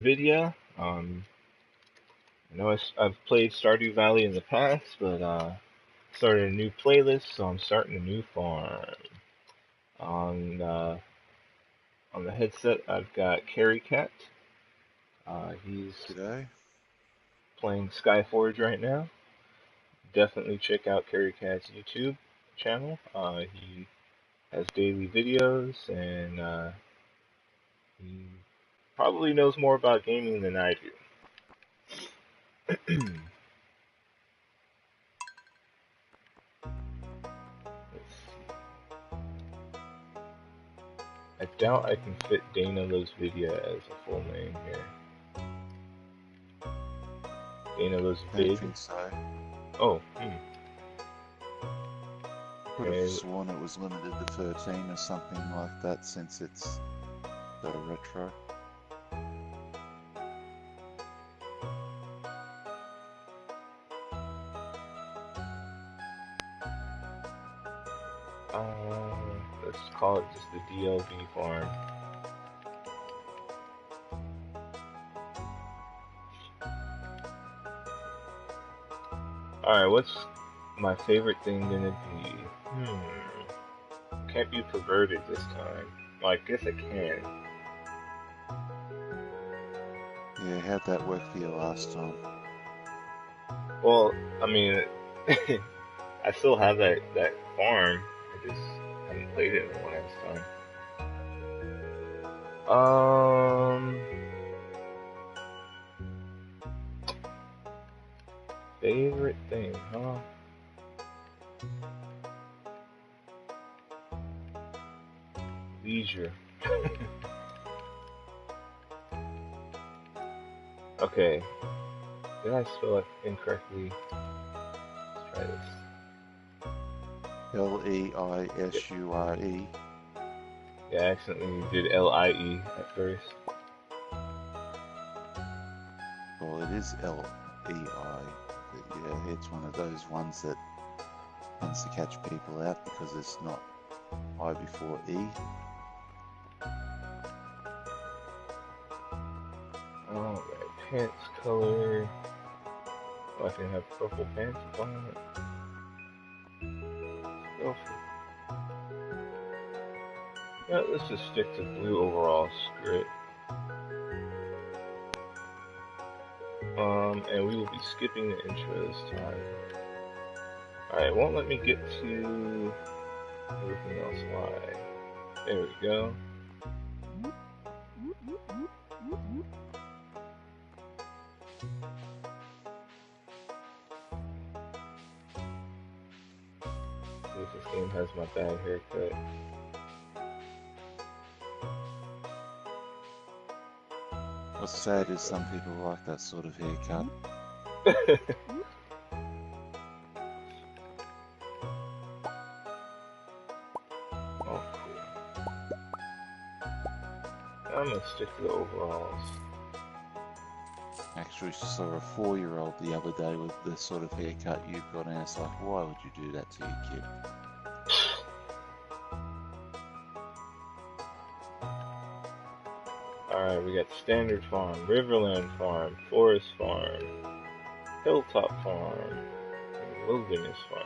video. I know I've played Stardew Valley in the past, but started a new playlist, so I'm starting a new farm. On on the headset, I've got Carry Cat. He's G'day. playing Skyforge right now. Definitely check out Carry Cat's YouTube channel. He has daily videos, and he probably knows more about gaming than I do. I doubt I can fit Dana Loves Video as a full name here. Dana Loves Don't Vid. think so. Oh, Could have okay. sworn it was limited to 13 or something like that since it's so retro. Let's call it just the DLV farm. Alright, what's my favorite thing gonna be? Can't be perverted this time. Well, I guess I can. Yeah, how'd that work for you last time? Well, I mean, I still have that farm. I just haven't played it in a long time. Favorite thing, huh? Leisure. Okay. Did I spell it incorrectly? Let's try this. Leisure. Yeah, I accidentally did L-I-E at first. Well, it is L-E-I. But yeah, it's one of those ones that tends to catch people out because it's not I before E. Alright, pants color. Oh, I can have purple pants on it. Go for Yeah, let's just stick to blue overall script. And we will be skipping the intro this time. Alright, it won't let me get to everything else. Why? There we go. See if this game has my bad haircut. What's sad is some people like that sort of haircut. Oh, cool. I'm gonna stick to the overalls. Actually saw a 4-year-old the other day with the sort of haircut you've got, and it's like, why would you do that to your kid? Alright, we got Standard Farm, Riverland Farm, Forest Farm, Hilltop Farm, and Wilderness Farm.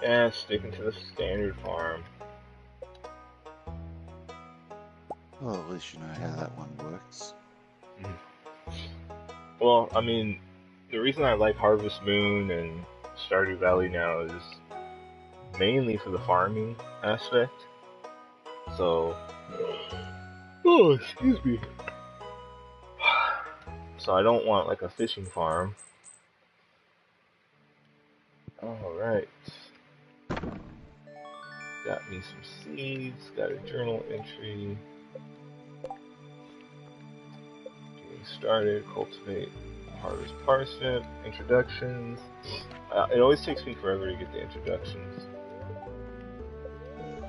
Yeah, sticking to the Standard Farm. Well, at least you know how that one works. Well, I mean, the reason I like Harvest Moon and Stardew Valley now is mainly for the farming aspect. So, oh, excuse me. So I don't want like a fishing farm. Alright. Got me some seeds, got a journal entry. Getting started, cultivate, harvest parsnip, introductions. It always takes me forever to get the introductions.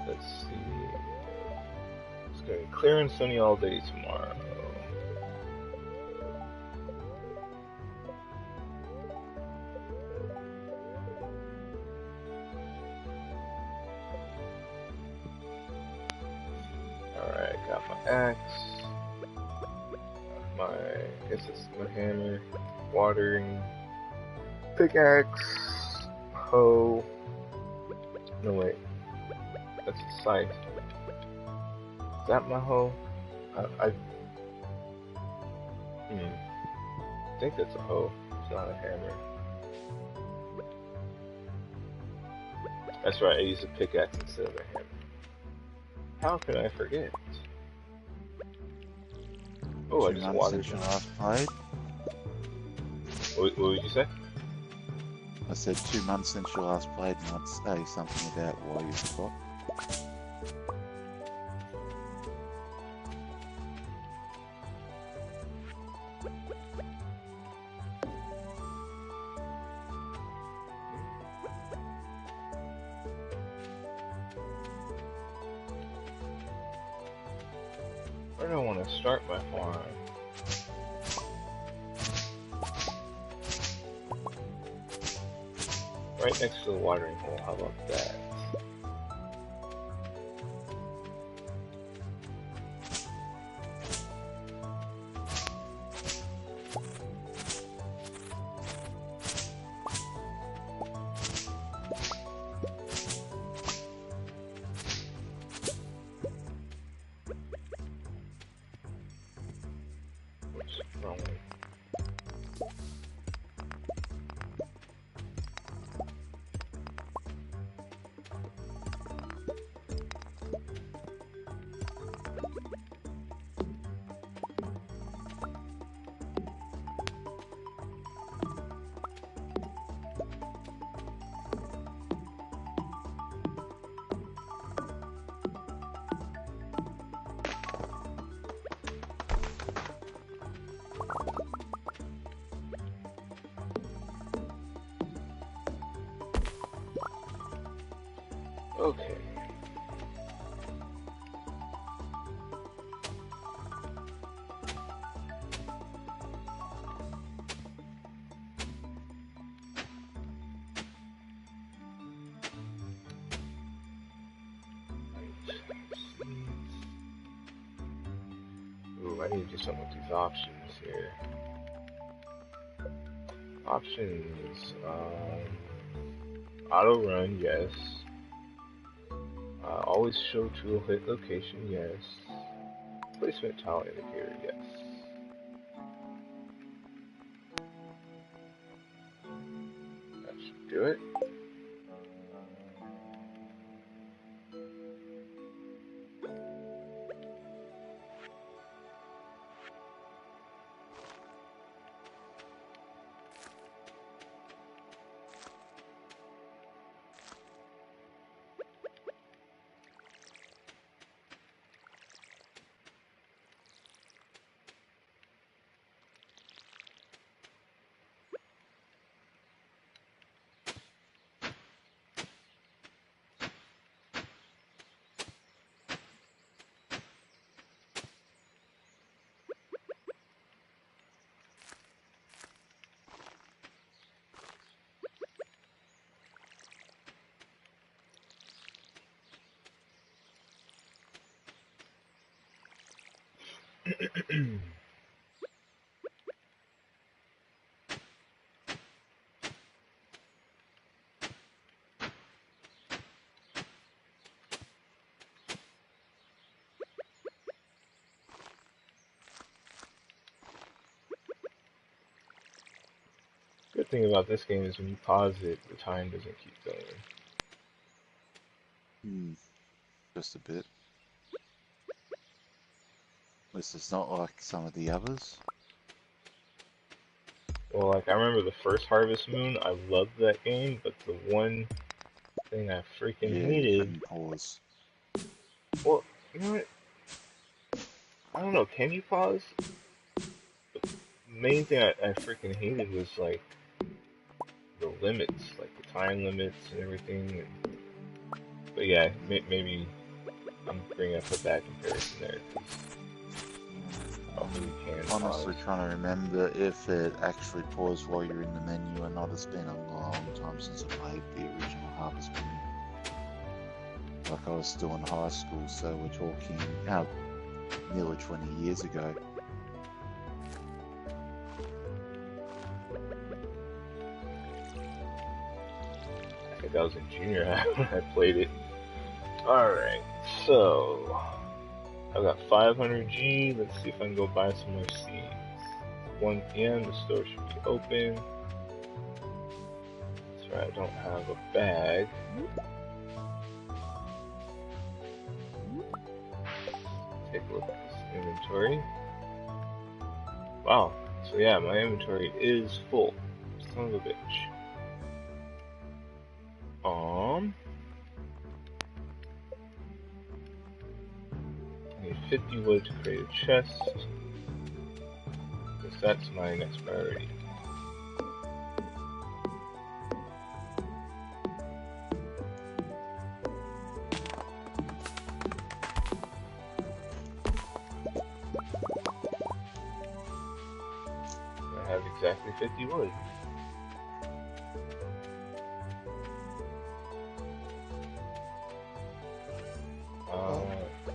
Let's see. It's gonna be clear and sunny all day tomorrow. axe, my, I guess it's my hammer, watering, pickaxe, hoe, no wait, that's a scythe. Is that my hoe? I think that's a hoe, it's not a hammer. That's right, I use a pickaxe instead of a hammer. How could I forget? Oh, I 2 just months watered since you them. last played. What would you say? I said 2 months since you last played, and I'd say something about why you forgot. Where do I want to start my farm? Right next to the watering hole, how about that? Oops, wrong way. Okay. Ooh, I need to do something with these options here. Options, auto run, yes. Always show tool hit location, yes. Placement tile indicator, yes. That should do it. Good thing about this game is when you pause it, the time doesn't keep going. Just a bit. At least it's not like some of the others. Well, like, I remember the first Harvest Moon, I loved that game, but the one thing I freaking Yeah, you hated, couldn't pause. well, you know what, I don't know, can you pause? The main thing I freaking hated was, like, the limits, like the time limits and everything. But yeah, maybe I'm bringing up a bad comparison there, because hopefully you can pause. Honestly trying to remember if it actually paused while you're in the menu or not. It's been a long time since I played the original Harvest Moon. Like I was still in high school, so we're talking nearly 20 years ago. I think I was in junior high when I played it. Alright, so I've got 500G. Let's see if I can go buy some more seeds. 1 p.m. The store should be open. That's right, I don't have a bag. Take a look at this inventory. Wow, so yeah, my inventory is full. Son of a bitch. I need 50 wood to create a chest, because that's my next priority. I have exactly 50 wood.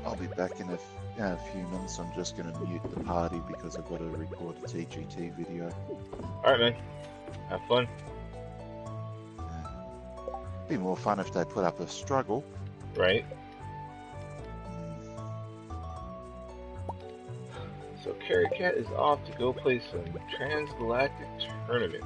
I'll be back in a few minutes. I'm just going to mute the party because I've got to record a TGT video. Alright, man. Have fun. Be more fun if they put up a struggle. Right? So Carrot Cat is off to go play some transgalactic tournament.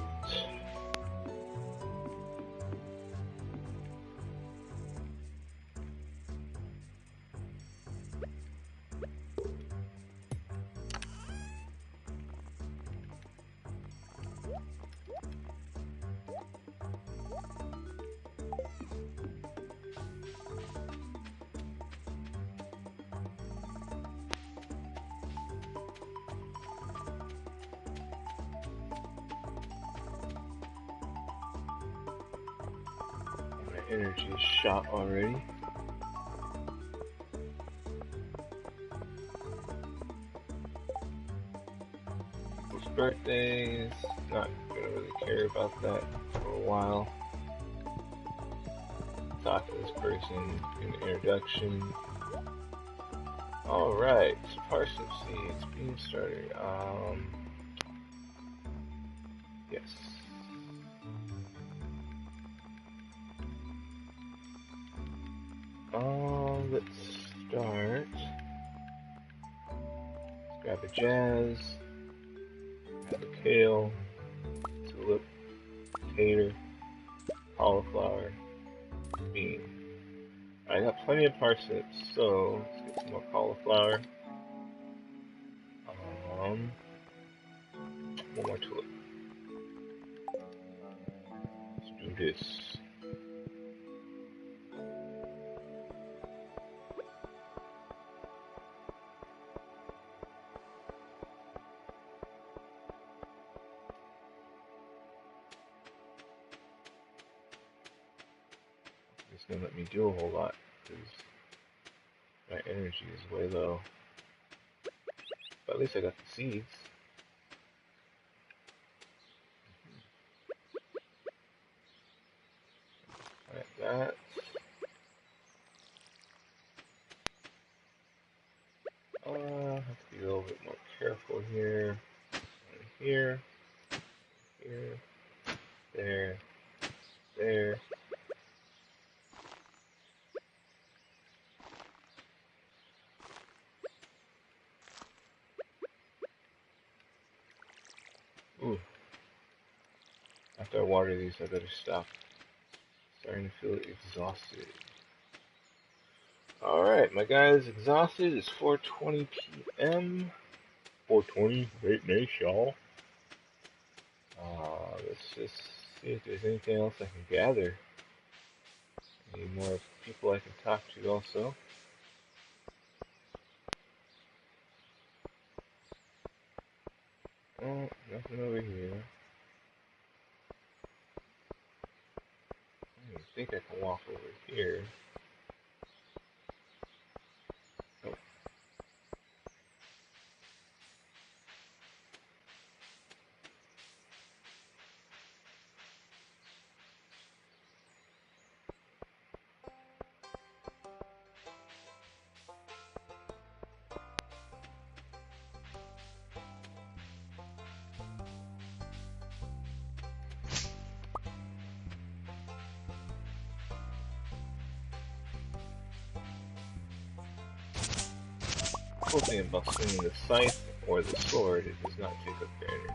My energy is shot already. People's birthdays, not gonna really care about that for a while. Talk to this person in the introduction. Alright, parsnip seeds, bean starter. Yes. Let's start. Let's grab a jazz, grab a kale, tulip, tater, cauliflower, bean. I got plenty of parsnips, so let's get some more cauliflower. One more tulip. Let's do this. It's gonna let me do a whole lot because my energy is way low. But at least I got the seeds. Like that. Have to be a little bit more careful here. Here, here, there, there. Ooh. After I water these, I better stop. Starting to feel exhausted. Alright, my guy is exhausted. It's 4:20 p.m. 4:20, great nice, y'all. Let's just see if there's anything else I can gather. Any more people I can talk to also. Oh, nothing over here. I think I can walk over here. Oh. cool thing about swinging the scythe or the sword, it does not take up your energy.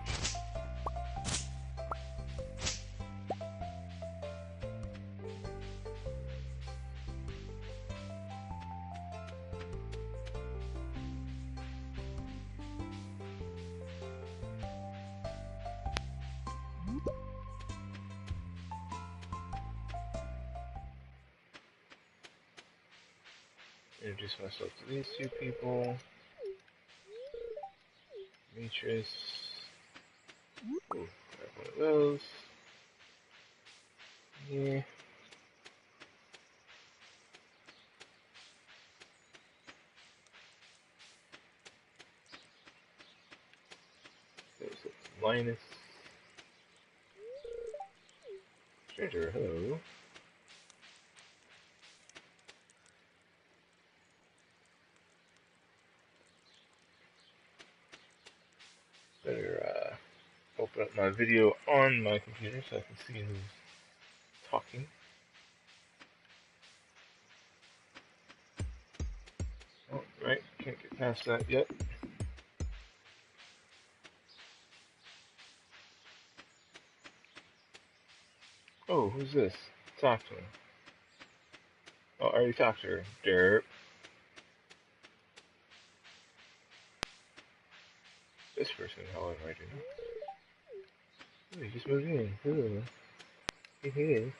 Introduce myself to these two people. Demetrius. Ooh, grab one of those. Yeah. There's Linus. Stranger, hello. Better open up my video on my computer so I can see who's talking. Oh, right, can't get past that yet. Oh, who's this? Talk to him. Oh, I already talked to her. Derp. This person, however, I do not. Oh, he just moved in. Hello. Hey.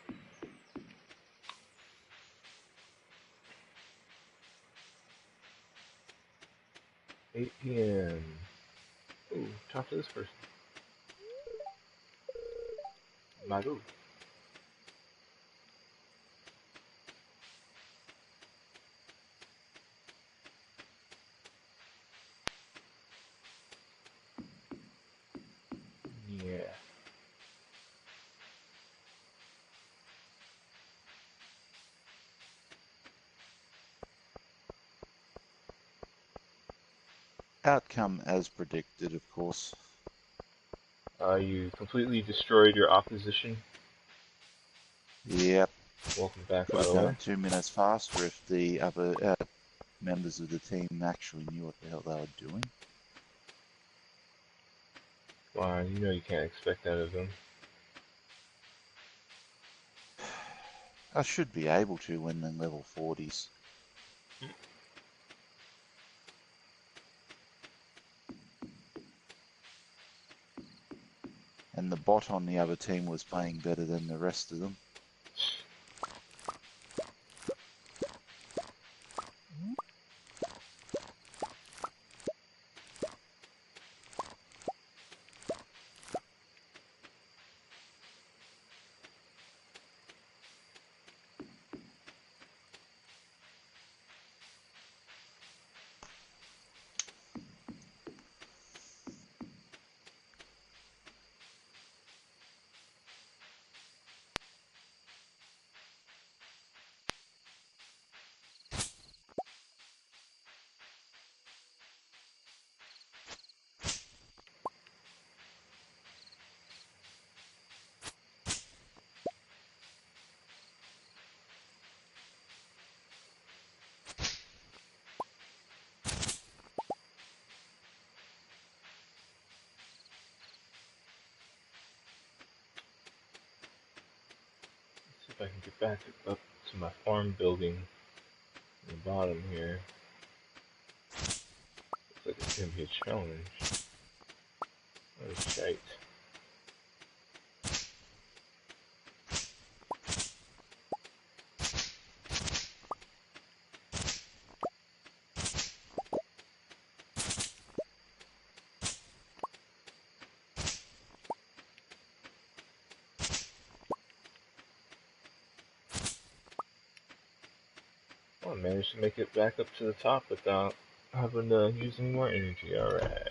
8 p.m. Ooh, talk to this person. Maru. Yeah. Outcome as predicted, of course. You completely destroyed your opposition. Yep. Welcome back, Could by have the done way. it 2 minutes faster if the other members of the team actually knew what the hell they were doing. Well, you know you can't expect that of them. I should be able to when in level 40s. And the bot on the other team was playing better than the rest of them. Let's see if I can get back up to my farm building in the bottom here. Looks like it's gonna be a challenge. Oh, shite. Oh, I managed to make it back up to the top without having to use any more energy. Alright.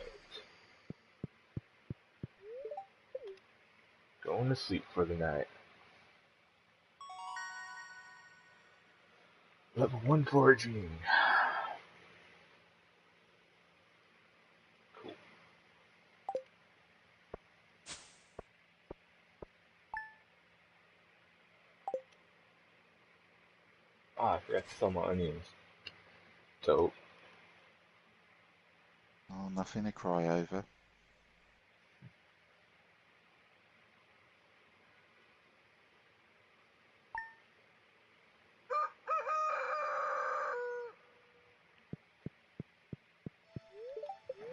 Going to sleep for the night. Level 1 foraging. Cool. Ah, I forgot to sell my onions. Dope. Well, nothing to cry over.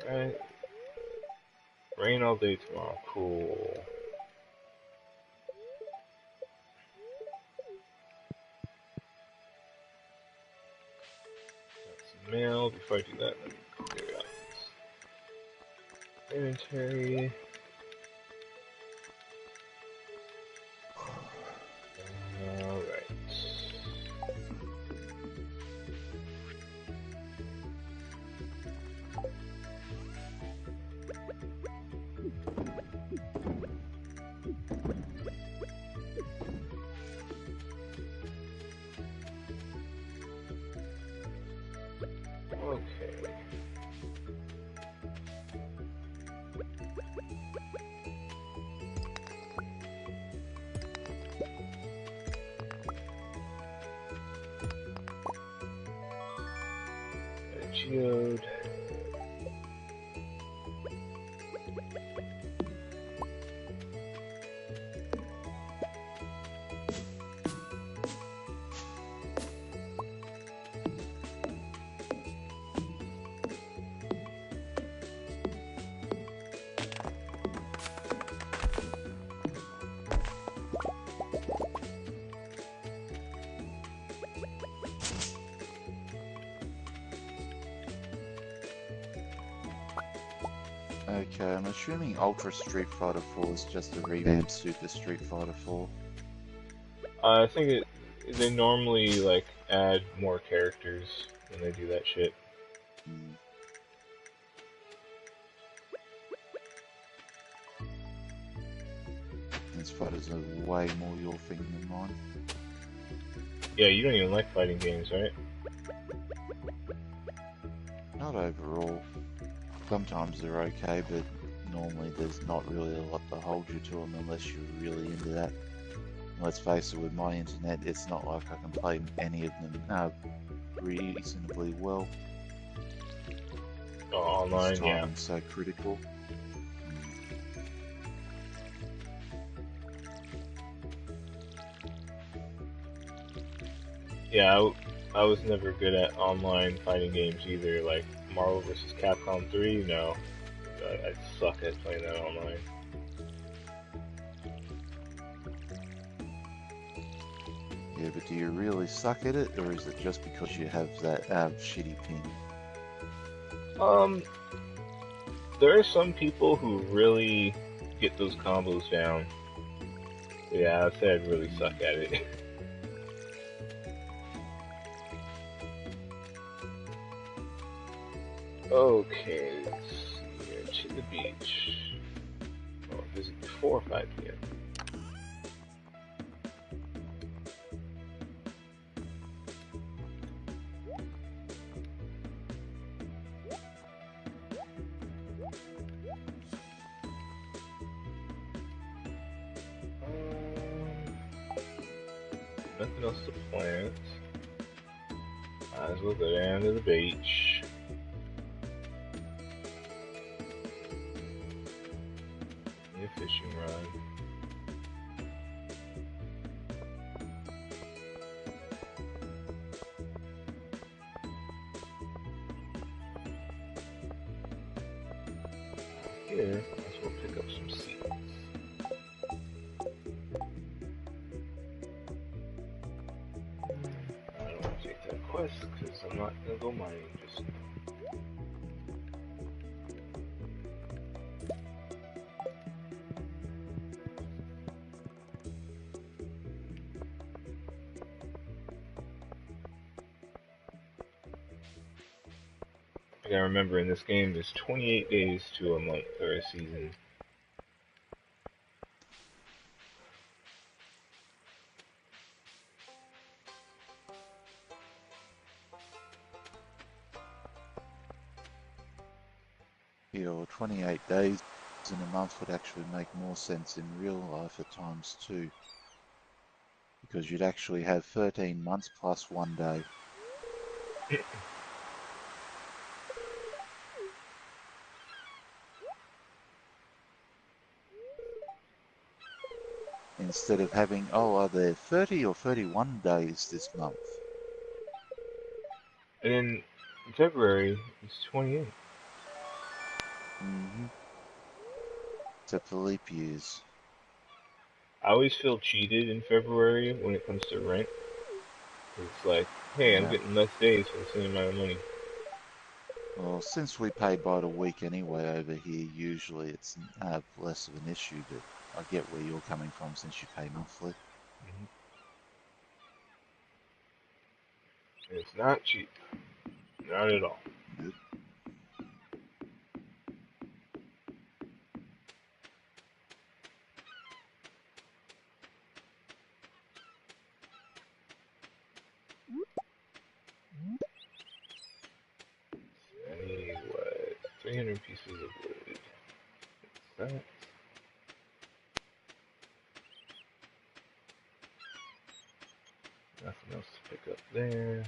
Alright. Rain all day tomorrow. Cool. Got some mail. Before I do that, let me clear out this inventory. Alright. Okay. Geode. Okay, I'm assuming Ultra Street Fighter 4 is just a revamped Super Street Fighter 4. I think they normally like add more characters when they do that shit. Hmm. This fighter's way more your thing than mine. Yeah, you don't even like fighting games, right? Not overall. Sometimes they're okay, but normally there's not really a lot to hold you to them unless you're really into that. Let's face it, with my internet, it's not like I can play any of them reasonably well. Oh, This online, yeah. timing's so critical. Yeah, I was never good at online fighting games either. Like Marvel vs. Capcom 3, no. I suck at playing that online. Yeah, but do you really suck at it, or is it just because you have that shitty ping? There are some people who really get those combos down. Yeah, I'd say I'd really suck at it. Okay, let's see here. To the beach. Oh, visit before 5 p.m. Nothing else to plant. Might as well go down to the beach. A fishing rod. Here, might as well pick up some seeds. I don't want to take that quest because I'm not gonna go mining just now. I gotta remember in this game there's 28 days to a month or a season. Yeah, or 28 days in a month would actually make more sense in real life at times too. Because you'd actually have 13 months plus 1 day. instead of having, oh, are there 30 or 31 days this month? And then in February, it's 28. Mm-hmm. Except for leap years. I always feel cheated in February when it comes to rent. It's like, hey, I'm Yeah. getting less days for the same amount of money. Well, since we pay by the week anyway over here, usually it's less of an issue, but I get where you're coming from since you pay monthly. Hmm. It's not cheap. Not at all. Nope. I need, what, 300 pieces of wood. That's that. Nothing else to pick up there.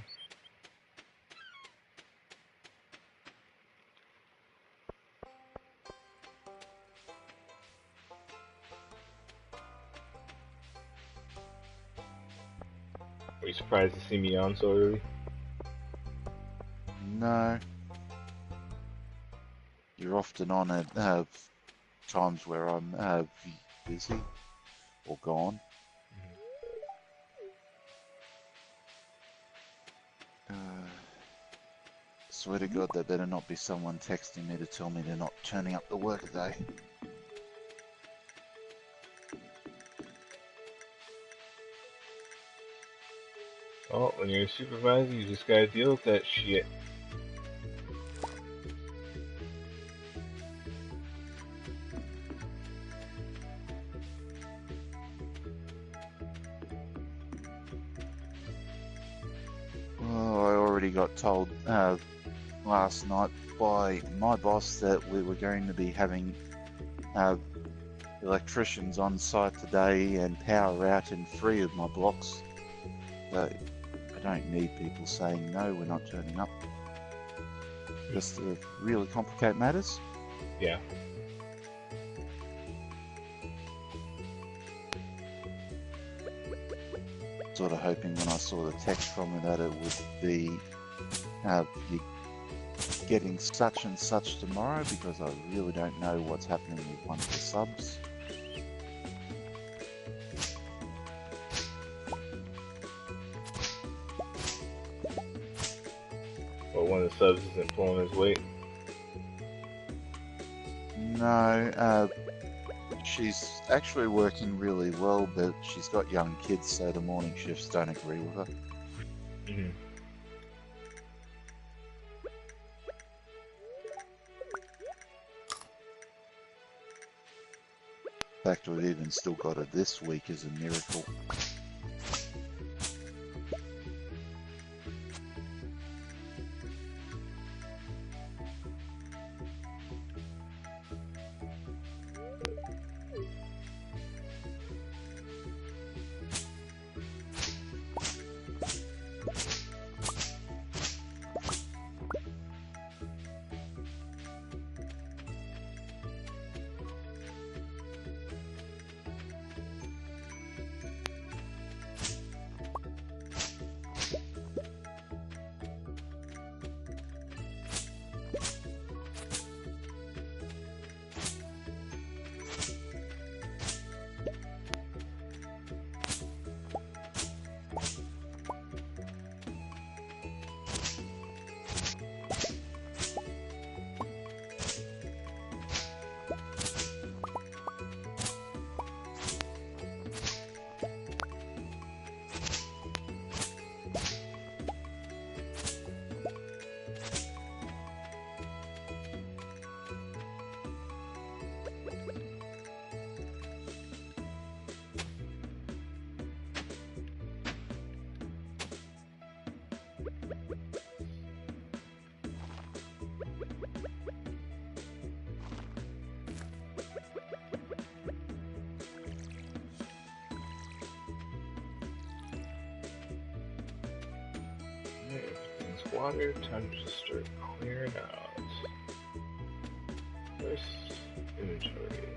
Are you surprised to see me on so early? No, you're often on at times where I'm busy or gone. Swear to God, there better not be someone texting me to tell me they're not turning up the workday. Oh, when you're a supervisor, you just gotta deal with that shit. Oh, I already got told last night by my boss that we were going to be having electricians on site today and power out in 3 of my blocks. So I don't need people saying no, we're not turning up. Just to really complicate matters. Yeah. Sort of hoping when I saw the text from her that it would be you getting such and such tomorrow, because I really don't know what's happening with one of the subs. But one of the subs isn't pulling his weight. No, she's actually working really well, but she's got young kids, so the morning shifts don't agree with her. Mm-hmm. The fact we've even still got her this week is a miracle. Everything's water. Time to start clearing out. First, inventory.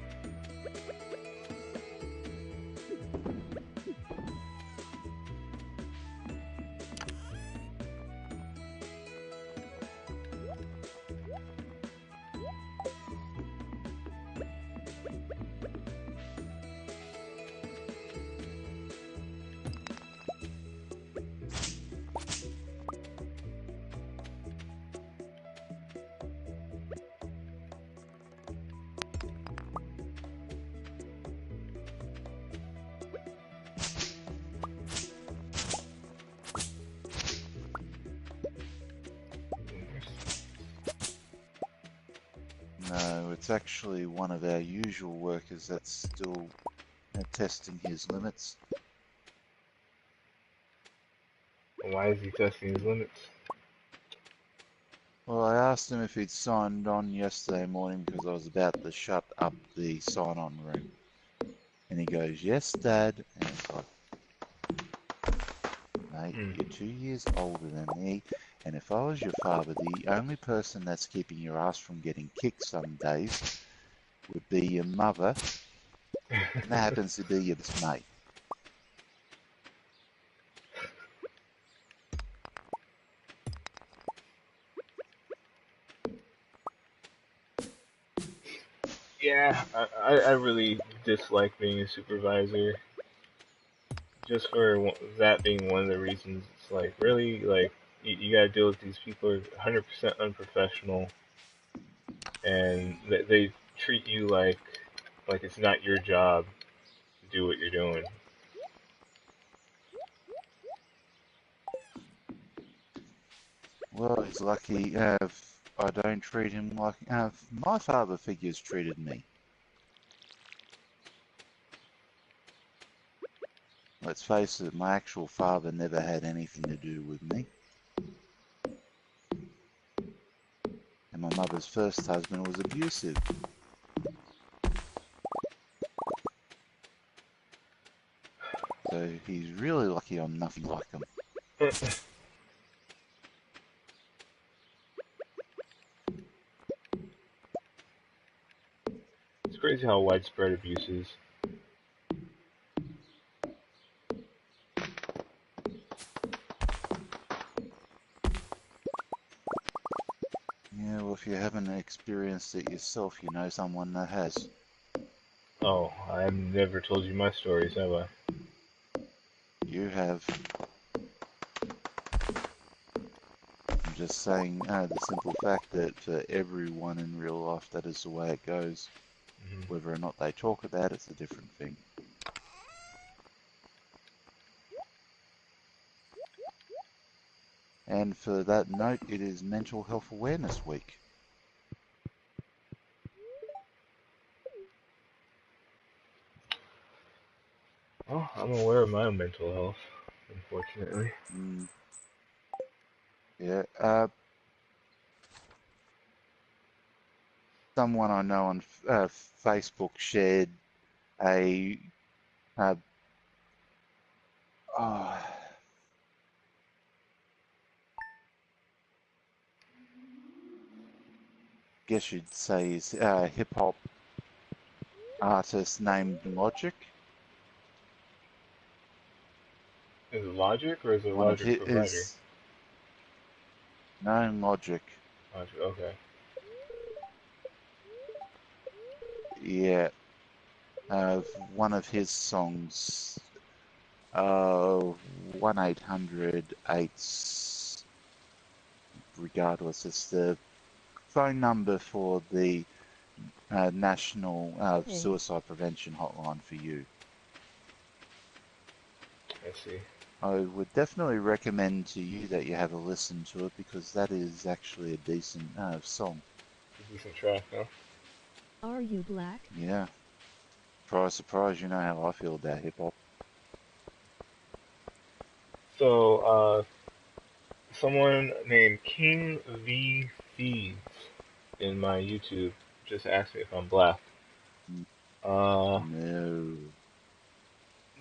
actually one of our usual workers that's still testing his limits. Why is he testing his limits? Well, I asked him if he'd signed on yesterday morning because I was about to shut up the sign-on room. And he goes, "Yes, Dad." And it's like, mate, you're 2 years older than me, and if I was your father, the only person that's keeping your ass from getting kicked some days would be your mother, and that happens to be your best mate. Yeah, I really dislike being a supervisor. Just for that being one of the reasons. It's like, really, like, you gotta deal with these people who are 100% unprofessional, and they treat you like it's not your job to do what you're doing. Well, he's lucky I don't treat him like my father figures treated me. Let's face it, my actual father never had anything to do with me. And my mother's first husband was abusive. So he's really lucky I'm nothing like him. It's crazy how widespread abuse is. Yeah, well, if you haven't experienced it yourself, you know someone that has. Oh, I've never told you my stories, have I? You have. I'm just saying the simple fact that for everyone in real life, that is the way it goes. Mm-hmm. Whether or not they talk about it's a different thing. And for that note, it is Mental Health Awareness Week. Well, I'm aware of my own mental health, unfortunately. Yeah. Someone I know on Facebook shared a oh, guess you'd say is hip hop artist named Logic. Is it Logic or is it One of Logic Provider? his known Logic. Logic, okay. Yeah, one of his songs. 1-800-8. Regardless, it's the phone number for the National Suicide Prevention Hotline for you. I see. I would definitely recommend to you that you have a listen to it because that is actually a decent song. A decent track, huh? Are you black? Yeah. Surprise, surprise, you know how I feel about hip hop. So, someone named King V Feeds in my YouTube just asked me if I'm black. Uh, No.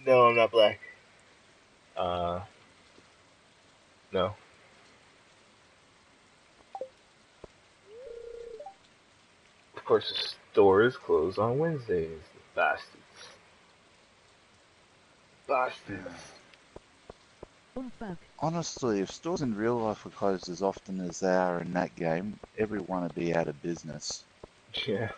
no, I'm not black. Uh, no. Of course, the store is closed on Wednesdays. The bastards. Bastards. Oh fuck. Honestly, if stores in real life were closed as often as they are in that game, everyone would be out of business. Yeah.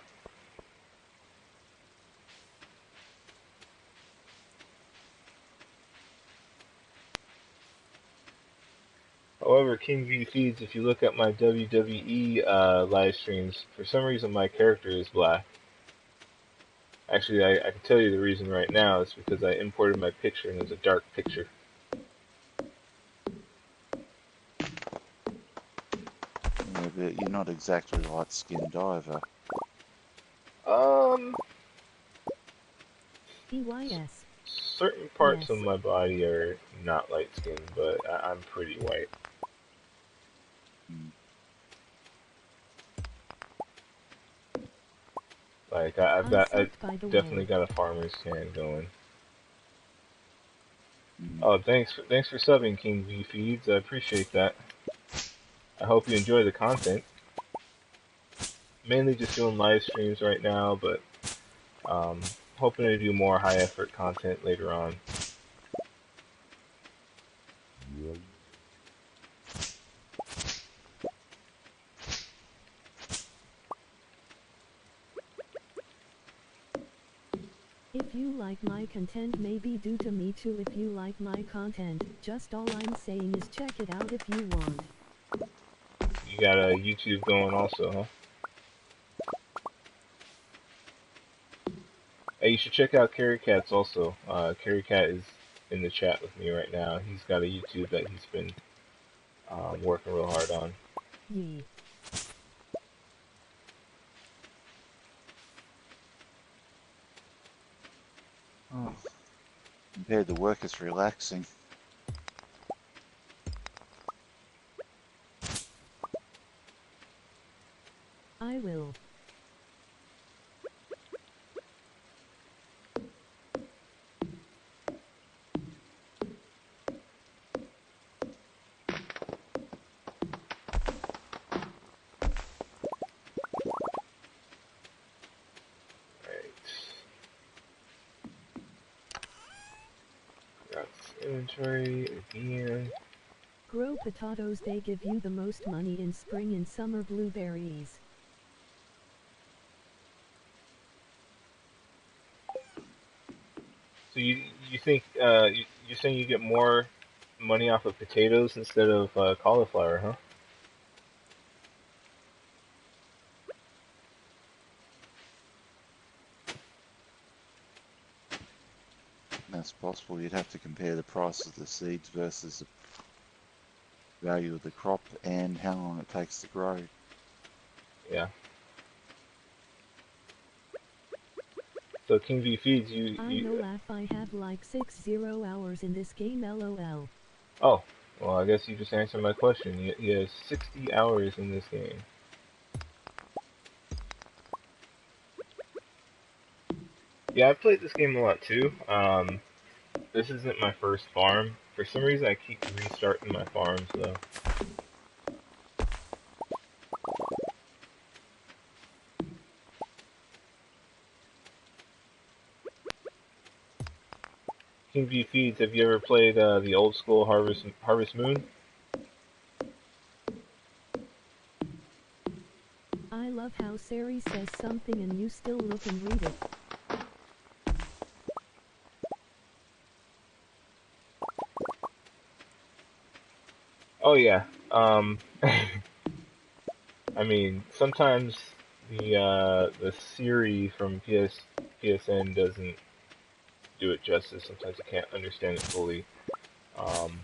However, King V Feeds, if you look at my WWE live streams, for some reason my character is black. Actually, I can tell you the reason right now. It's because I imported my picture and it's a dark picture. Yeah, but you're not exactly light-skinned either. Um, EYS. certain parts of Yes. my body are not light skinned, but I'm pretty white. Mm. Like I I suck, by the definitely way. got a farmer's tan going. Mm. Oh, thanks for subbing, King V Feeds. I appreciate that. I hope you enjoy the content. Mainly just doing live streams right now, but hoping to do more high effort content later on. If you like my content, maybe do to me too if you like my content. Just all I'm saying is check it out if you want. You got a YouTube going also, huh? Hey, you should check out Carry Cats also. Carry Cat is in the chat with me right now. He's got a YouTube that he's been working real hard on. Yee. Oh, compared to work, it's relaxing. I will. Right. Got inventory again. Grow potatoes, they give you the most money in spring and summer. Blueberries. So you think you're saying you get more money off of potatoes instead of cauliflower, huh? That's possible. You'd have to compare the price of the seeds versus the value of the crop and how long it takes to grow. Yeah. So King V Feeds, I know, laugh, I have like 60 hours in this game, lol. oh, well, I guess you just answered my question. You have 60 hours in this game. Yeah, I've played this game a lot too. This isn't my first farm. For some reason, I keep restarting my farms though. King V Feeds, have you ever played the old school Harvest Moon? I love how Sari says something and you still look and read it. Oh yeah. I mean, sometimes the Siri from PSN doesn't do it justice. Sometimes I can't understand it fully. Um,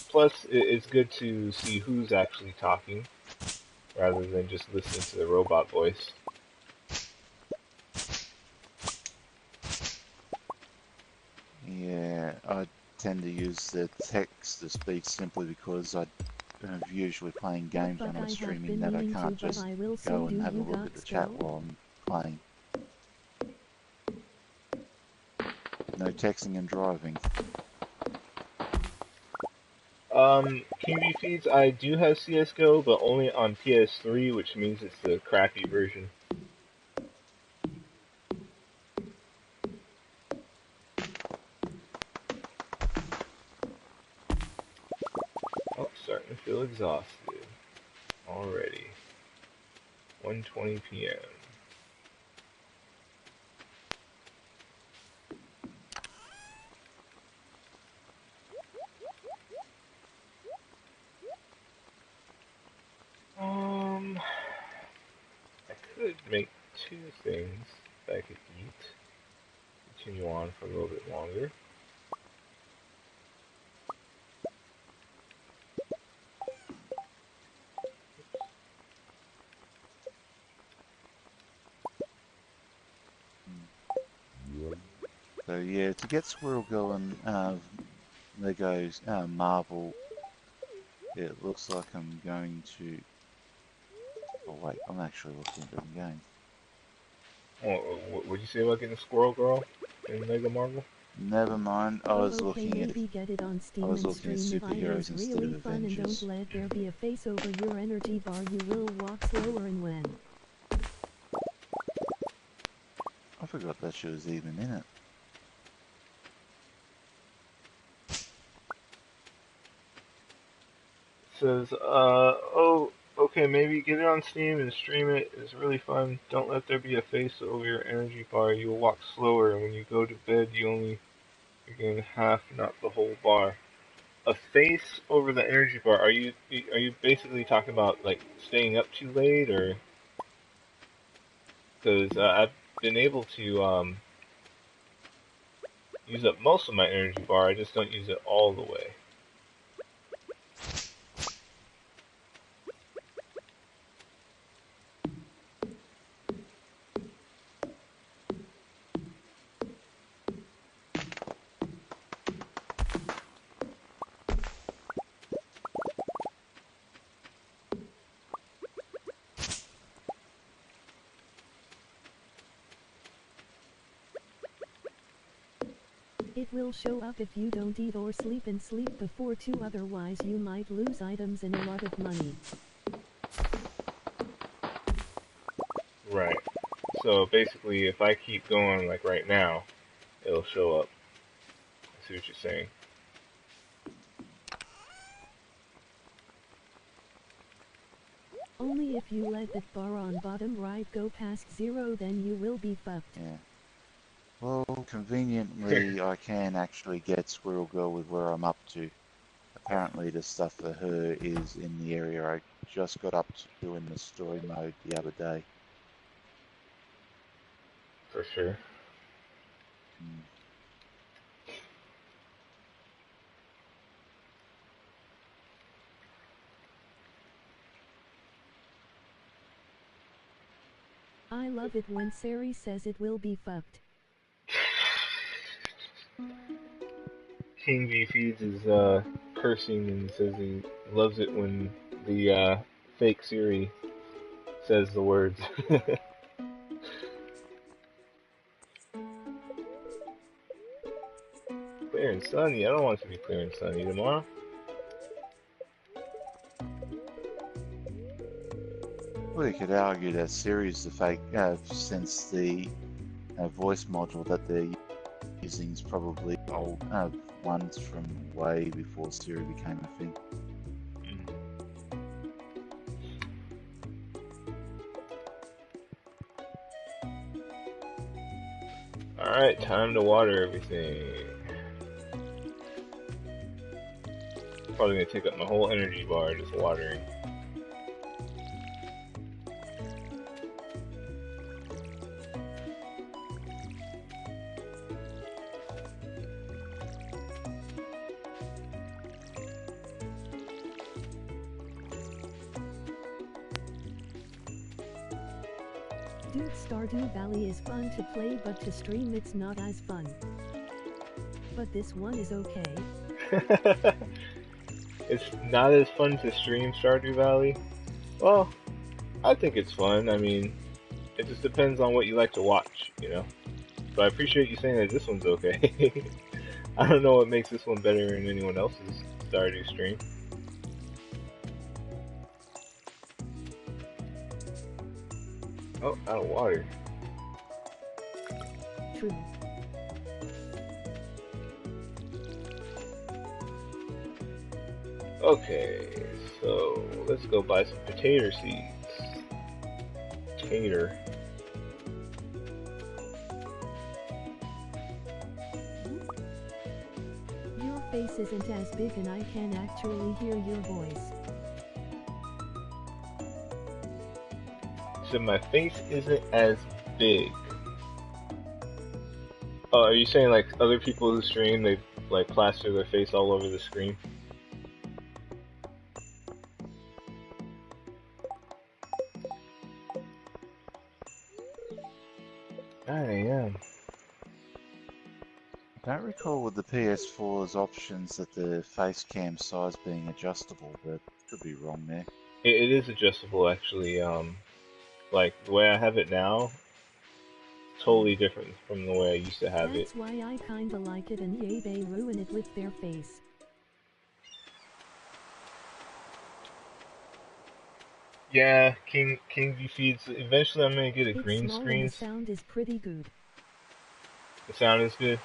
Plus, it's good to see who's actually talking rather than just listening to the robot voice. Yeah, I tend to use the text to speak simply because I'm usually playing The games when fuck, I'm I have streaming been that I meaning to, can't but just I will soon. go and Do have a you look got at the chat skill? while I'm playing. No texting and driving. King V Feeds, I do have CSGO, but only on PS3, which means it's the crappy version. Oh, starting to feel exhausted already. 1:20 p.m. I could make two things that I could eat. Continue on for a little bit longer. So yeah, to get Squirrel Girl and Lego's Marvel, it looks like I'm going to. Oh wait, I'm actually looking at the game. Oh, what'd you say about getting Squirrel Girl in Lego Marvel? Never mind. I Oh was okay, looking at maybe get it on I Steam was and looking at stream it. It superheroes is instead really of fun, and don't Avengers. let there be a face over your energy bar. You will walk slower and when. I forgot that she was even in it. Says, oh, okay, maybe get it on Steam and stream it. It's really fun. Don't let there be a face over your energy bar. You'll walk slower, and when you go to bed, you're getting half, not the whole bar. A face over the energy bar. Are you basically talking about like staying up too late, or because I've been able to use up most of my energy bar. I just don't use it all the way. It will show up if you don't eat or sleep, and sleep before 2, otherwise you might lose items and a lot of money. Right. So basically, if I keep going like right now, it'll show up. I see what you're saying. Only if you let that bar on bottom right go past 0, then you will be fucked. Yeah. Well, conveniently, I can actually get Squirrel Girl with where I'm up to. Apparently, the stuff for her is in the area I just got up to in the story mode the other day. For sure. Mm. I love it when Sari says it will be fucked. King V Feeds is cursing and says he loves it when the fake Siri says the words. Clear and sunny. I don't want it to be clear and sunny tomorrow. Well, you could argue that Siri's the fake, since the voice module that they're using is probably old ones from way before Siri became a thing. Alright, time to water everything. Probably gonna take up my whole energy bar just watering. Dude, Stardew Valley is fun to play, but to stream it's not as fun. But this one is okay. It's not as fun to stream Stardew Valley. Well, I think it's fun. I mean, it just depends on what you like to watch, you know? But I appreciate you saying that this one's okay. I don't know what makes this one better than anyone else's Stardew stream. Oh, out of water. True. Okay, so let's go buy some potato seeds. Tater. Your face isn't as big and I can actually hear your voice. So my face isn't as big. Oh, are you saying like other people who stream, they like plaster their face all over the screen? I am. Don't recall with the PS4's options that the face cam size being adjustable, but could be wrong there. It is adjustable actually. Like the way I have it now, totally different from the way I used to have it. That's why I kinda like it, and yay, they ruin it with their face. Yeah, King V feeds. Eventually, I'm gonna get a It's green small and the screen. sound is pretty good. The sound is good.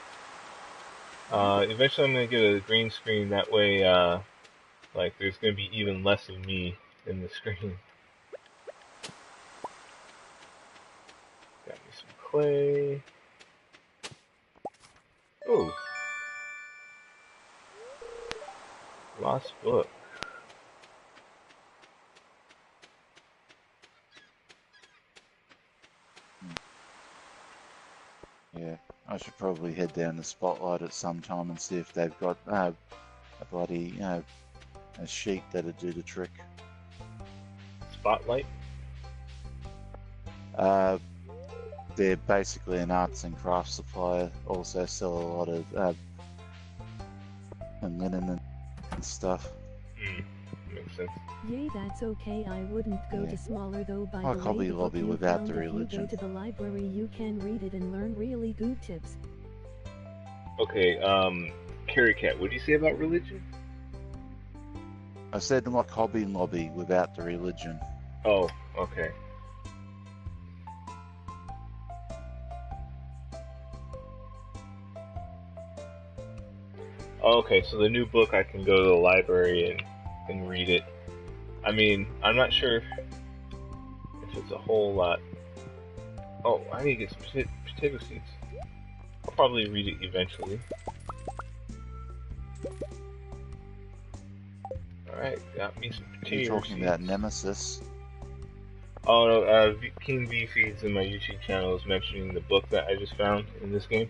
Eventually, I'm gonna get a green screen. That way, like there's gonna be even less of me in the screen. Got me some clay. Ooh, lost book. Yeah, I should probably head down to Spotlight at some time and see if they've got a bloody a sheet that'd do the trick. Spotlight. They're basically an arts and crafts supplier. Also sell a lot of linen and stuff. Makes sense. Yay, that's okay. I wouldn't go Yeah. to smaller though. By Like the way, Hobby the book Lobby you without found, the if you go religion. to the library, you can read it and learn really good tips. Okay, Carrie Cat, what do you say about religion? I said like Hobby Lobby without the religion. Oh, okay. Oh, okay, so the new book, I can go to the library and read it. I mean, I'm not sure if it's a whole lot. Oh, I need to get some potato seeds. I'll probably read it eventually. Alright, got me some Are potato you seeds. talking about Nemesis? Oh no, King V feeds in my YouTube channel is mentioning the book that I just found in this game.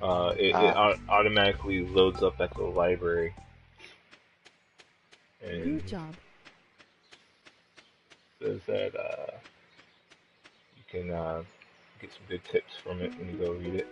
It automatically loads up at the library. And Good job. says that you can get some good tips from it when you go read it.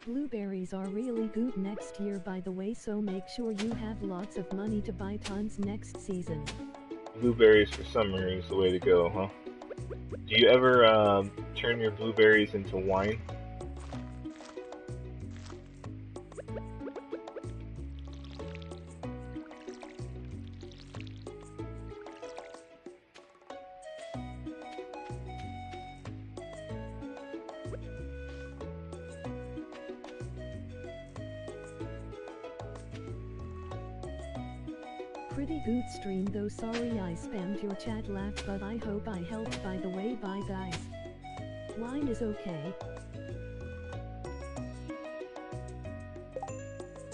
Blueberries are really good next year, by the way, so make sure you have lots of money to buy tons next season. Blueberries for summer is the way to go, huh? Do you ever turn your blueberries into wine? Pretty good stream though, sorry I spammed your chat laugh, but I hope I helped. By the way, bye guys. Wine is okay.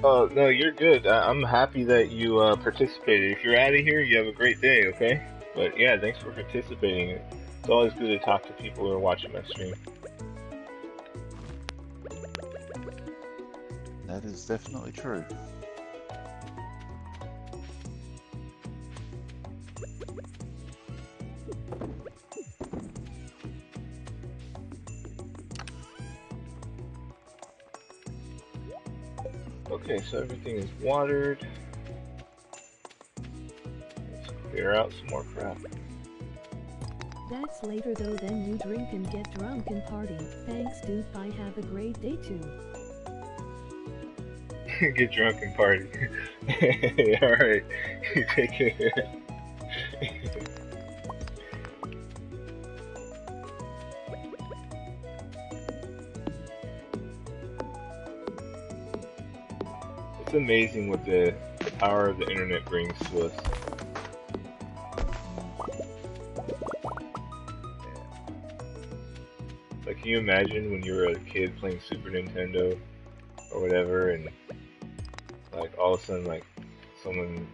Oh, no, you're good. I'm happy that you participated. If you're out of here, you have a great day, okay? But yeah, thanks for participating. It's always good to talk to people who are watching my stream. That is definitely true. Okay, so everything is watered. Let's clear out some more crap. That's later though, then you drink and get drunk and party. Thanks dude, bye, have a great day too. Get drunk and party. Alright, you take care. It's amazing what the power of the internet brings to us. Like, can you imagine when you were a kid playing Super Nintendo or whatever, and like all of a sudden, like someone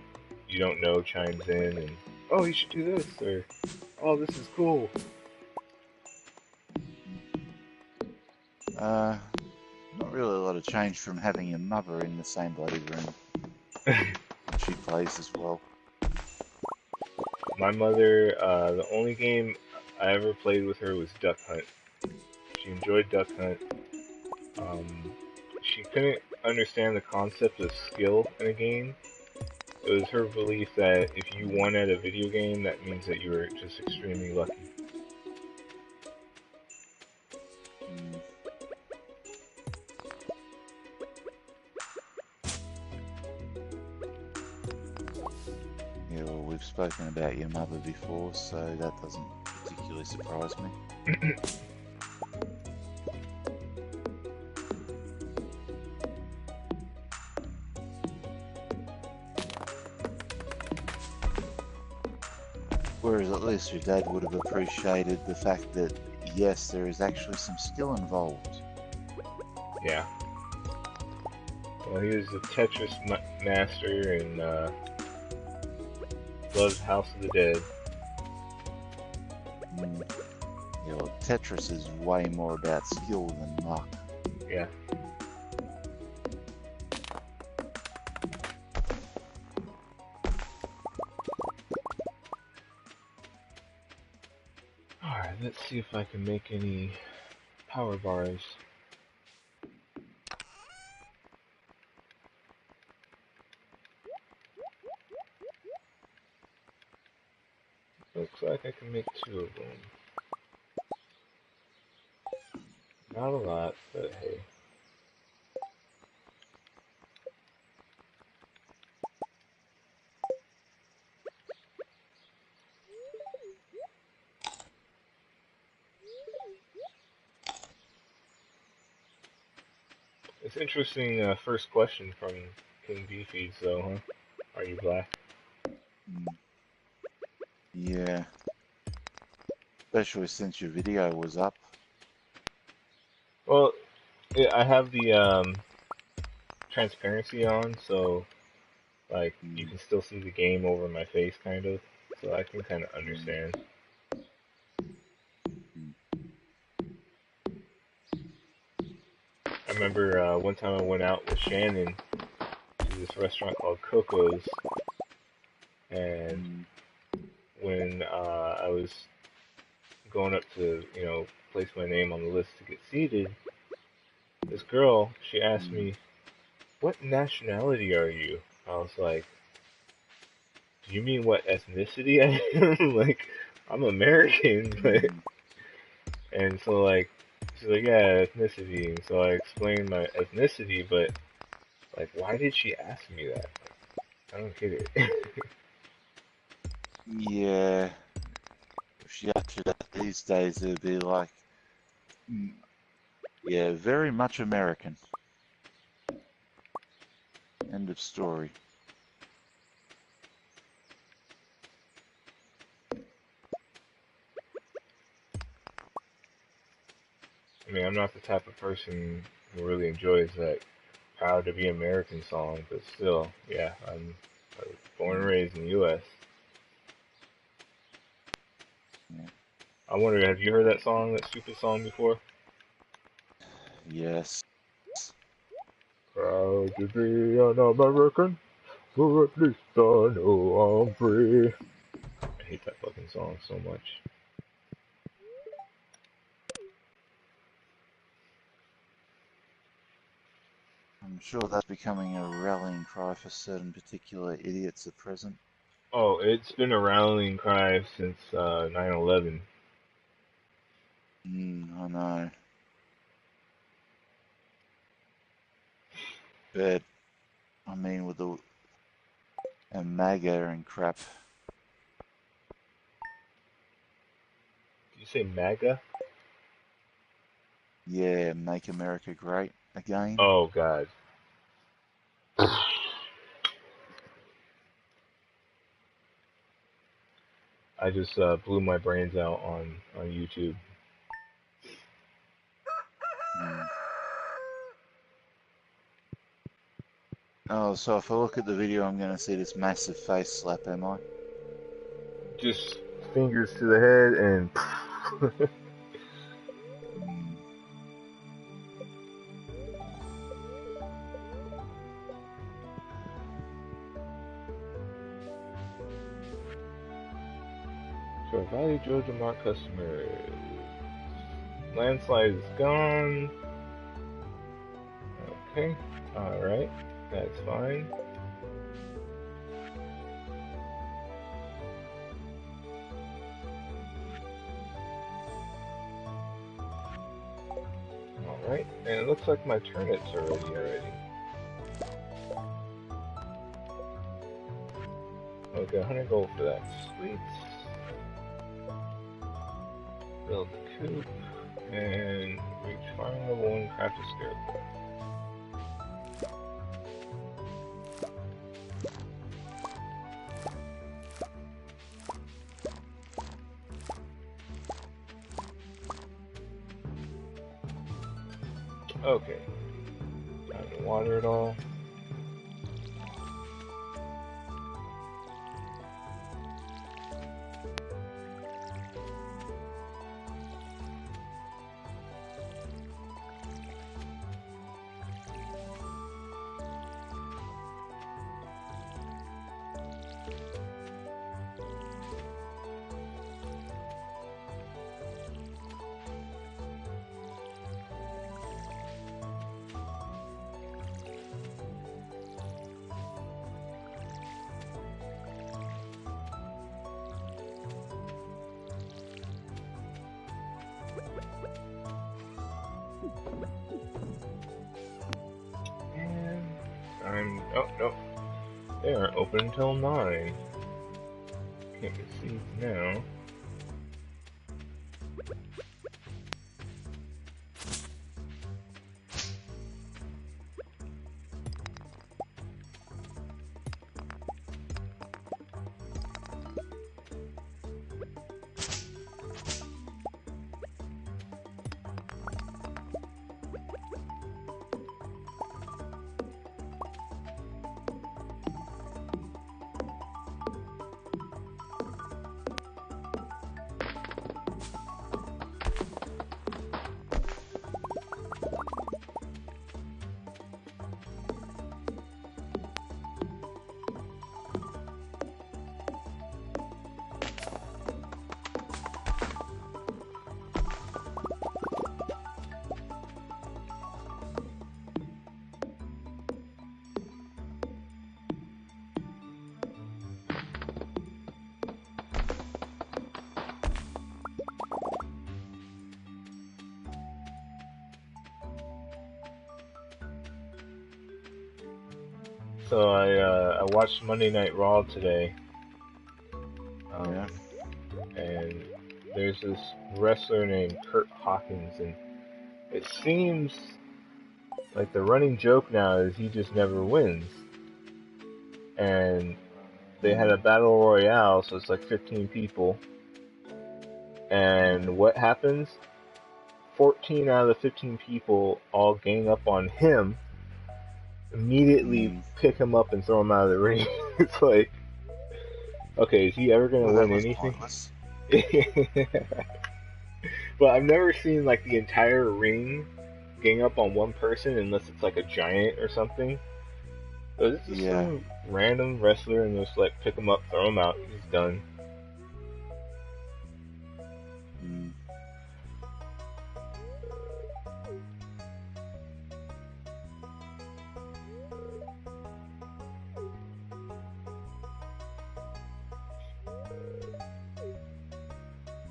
you don't know chimes in and, oh, you should do this, or oh, this is cool. Not really lot of change from having your mother in the same bloody room. She plays as well. My mother, the only game I ever played with her was Duck Hunt. She enjoyed Duck Hunt. She couldn't understand the concept of skill in a game. It was her belief that if you won at a video game, that means that you were just extremely lucky. Yeah, well, we've spoken about your mother before, so that doesn't particularly surprise me. Whereas at least your dad would have appreciated the fact that, yes, there is actually some skill involved. Yeah. Well, he was a Tetris master and loved House of the Dead. You know, Tetris is way more about skill than luck. Yeah. Alright, let's see if I can make any power bars. Looks like I can make 2 of them. Not a lot, but hey. It's interesting, first question from King B-Feeds though, huh? Are you black? Yeah. Especially since your video was up. Well, yeah, I have the transparency on, so like you can still see the game over my face, kind of. So I can kind of understand. I remember one time I went out with Shannon to this restaurant called Coco's, and when I was going up to, place my name on the list to get seated, this girl, she asked me, "What nationality are you?" I was like, "Do you mean what ethnicity I am?" Like, I'm American, but... And so, like, she's like, "Yeah, ethnicity." And so I explained my ethnicity, but, like, why did she ask me that? I don't get it. Yeah. If she uttered that these days, it would be like, yeah, very much American. End of story. I mean, I'm not the type of person who really enjoys that proud to be American song, but still, yeah, I was born and raised in the U.S. Yeah. I wonder, have you heard that song, that stupid song before? Yes. Proud to be an American, for at least I know I'm free. I hate that fucking song so much. I'm sure that's becoming a rallying cry for certain particular idiots at present. Oh, it's been a rallying cry since 9/11. I know. But, I mean, with the and MAGA and crap. Did you say MAGA? Yeah, make America great again. Oh God. I just blew my brains out on YouTube. Oh, so if I look at the video, I'm going to see this massive face slap, am I? Just fingers to the head and for Valley Georgia Mart customers. Landslide is gone. Okay, alright, that's fine. Alright, and it looks like my turnips are ready already. I'll get 100 gold for that. Sweet. Build the coop, and reach farm level 1, craft a scarecrow. Okay, time to water it all. Oh, no. They aren't open until 9. Can't get seeds now. So I watched Monday Night Raw today. Yeah. And there's this wrestler named Kurt Hawkins, and it seems like the running joke now is he just never wins. And they had a battle royale, so it's like 15 people. And what happens? 14 out of the 15 people all gang up on him, immediately pick him up and throw him out of the ring. It's like, okay, is he ever gonna win anything? But I've never seen like the entire ring gang up on one person unless it's like a giant or something. So this is some random wrestler and just like pick him up, throw him out, he's done.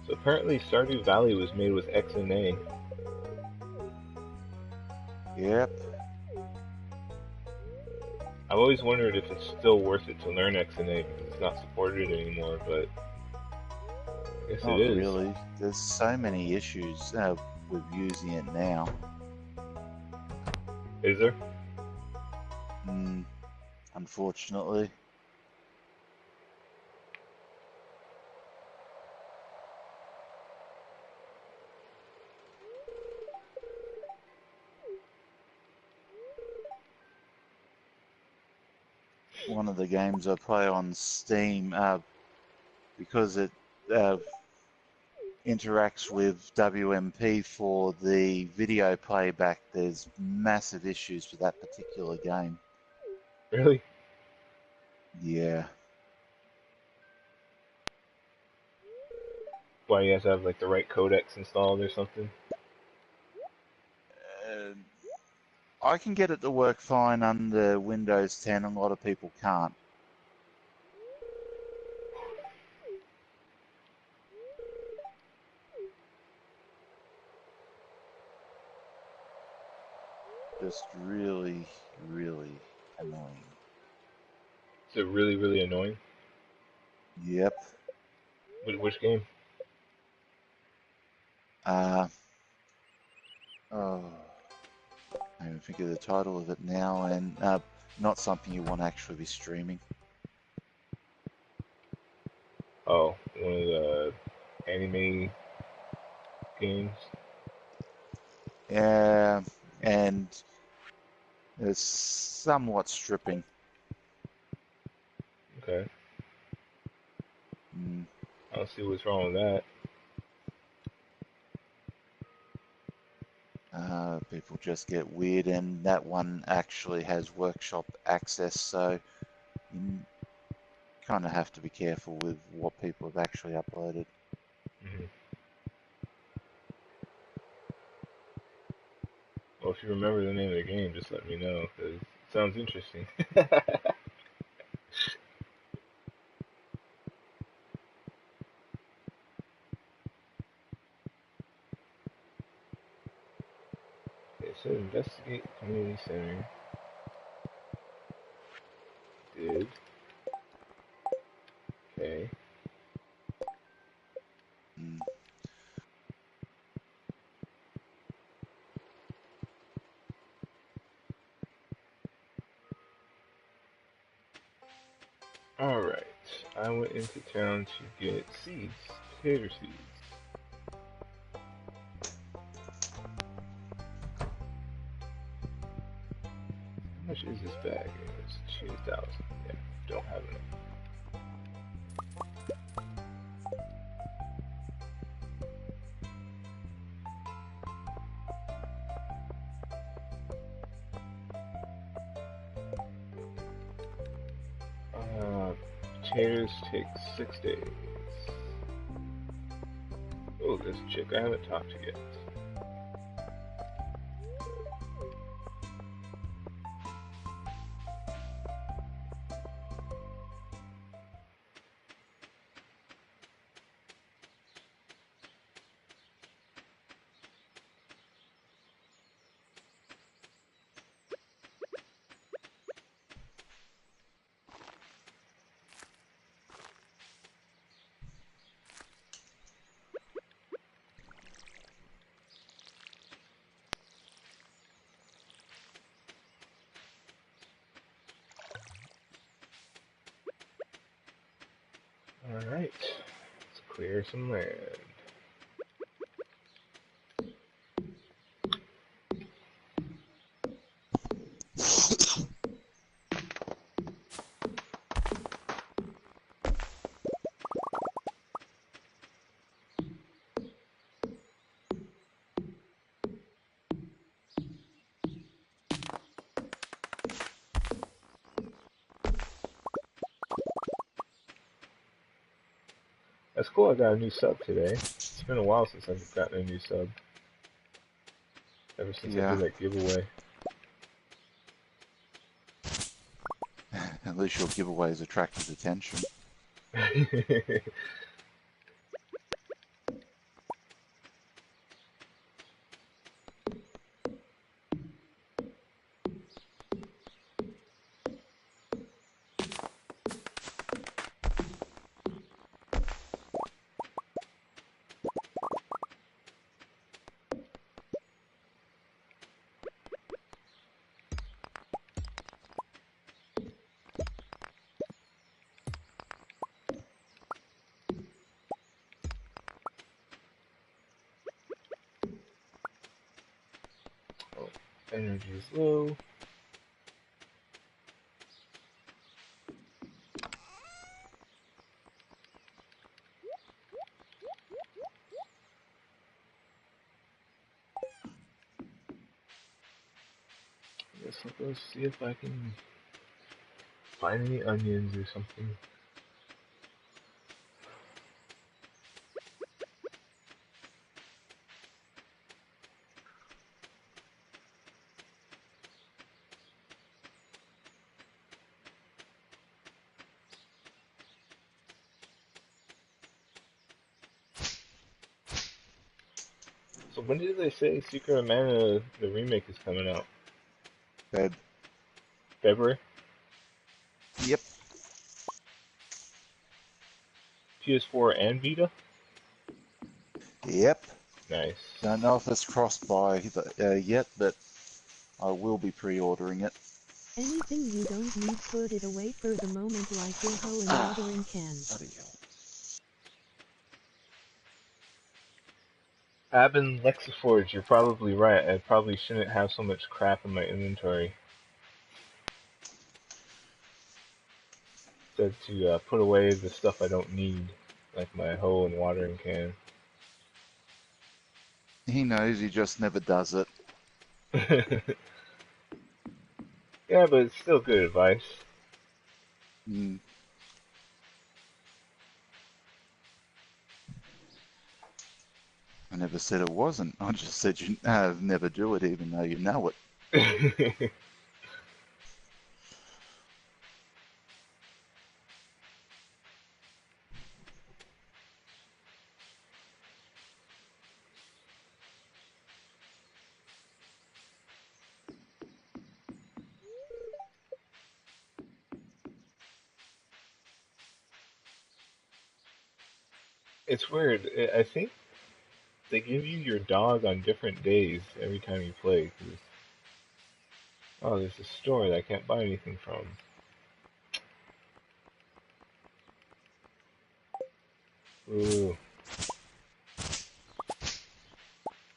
So apparently Stardew Valley was made with XNA. Yep. I've always wondered if it's still worth it to learn XNA because it's not supported anymore, but I guess Not it is. really. There's so many issues with using it now. Is there? Unfortunately. One of the games I play on Steam, because it interacts with WMP for the video playback, there's massive issues with that particular game. Really? Yeah. why you have to have like the right codecs installed or something? Uh, I can get it to work fine under Windows 10. A lot of people can't. Just really, really annoying. Is it really, really annoying? Yep. Which game? Oh, I don't even think of the title of it now, and not something you want to actually be streaming. Oh, one of the anime games. Yeah, and it's somewhat stripping. Okay. Mm. I don't see what's wrong with that. People just get weird, and that one actually has workshop access, so you kind of have to be careful with what people have actually uploaded. Hmm. Well, if you remember the name of the game, just let me know, because it sounds interesting. Okay, so investigate the community center. Did. Okay. Mm. Alright. I went into town to get seeds. Potato seeds. How much is this bag? It's 2,000. Yeah, don't have enough. Potatoes take 6 days. Oh, there's a chick I haven't talked to yet. Alright, let's clear some land. That's cool, I got a new sub today. It's been a while since I've gotten a new sub. Ever since I Yeah, did that giveaway. at least your giveaways attracted attention. Oh, energy is low. I guess I'll go see if I can find any onions or something. So when did they say Secret of Mana, the remake, is coming out? Feb. February? Yep. PS4 and Vita? Yep. Nice. Don't know if it's crossed by yet, but I will be pre-ordering it. Anything you don't need, put it away for the moment, like your hoe and watering can. Bloody hell. Abin Lexiforge, you're probably right. I probably shouldn't have so much crap in my inventory. Said to put away the stuff I don't need, like my hoe and watering can. He knows, he just never does it. Yeah, but it's still good advice. Mm. I never said it wasn't. I just said you never do it, even though you know it. It's weird. I think they give you your dog on different days every time you play. Cause, oh, there's a store that I can't buy anything from. Ooh.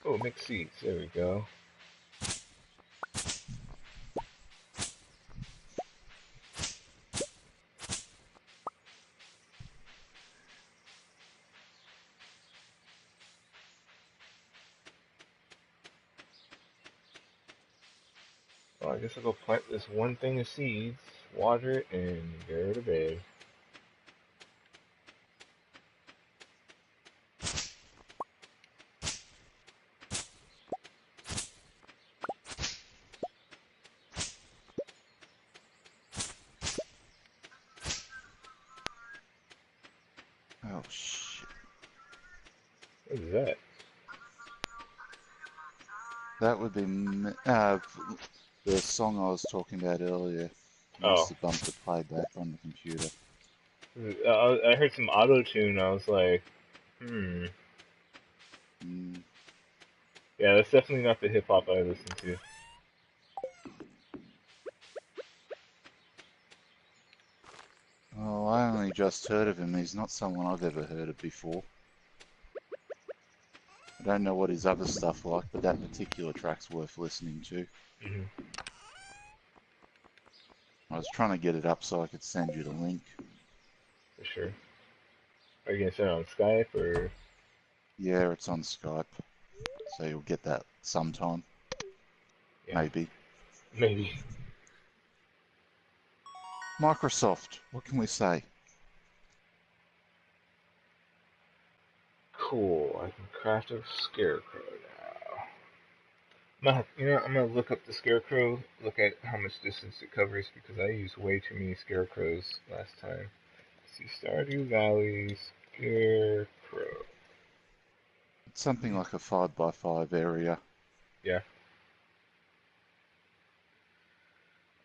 Oh, mixed seeds. There we go. Well, I guess I'll go plant this one thing of seeds, water it, and go to bed. Oh, shit. What is that? That would be the song I was talking about earlier. Must Oh. have bumped the playback on the computer. I heard some auto tune. I was like, hmm. Mm. Yeah, that's definitely not the hip hop I listen to. Oh, I only just heard of him. He's not someone I've ever heard of before. I don't know what his other stuff like, but that particular track's worth listening to. Hmm. I was trying to get it up so I could send you the link. For sure. Are you gonna send it on Skype or? Yeah, it's on Skype, so you'll get that sometime. Yeah, Maybe. maybe. Microsoft, what can we say? Cool. I can craft a scarecrow now. I'm gonna look up the scarecrow. Look at how much distance it covers because I used way too many scarecrows last time. Let's see, Stardew Valley scarecrow. It's something like a 5x5 area. Yeah.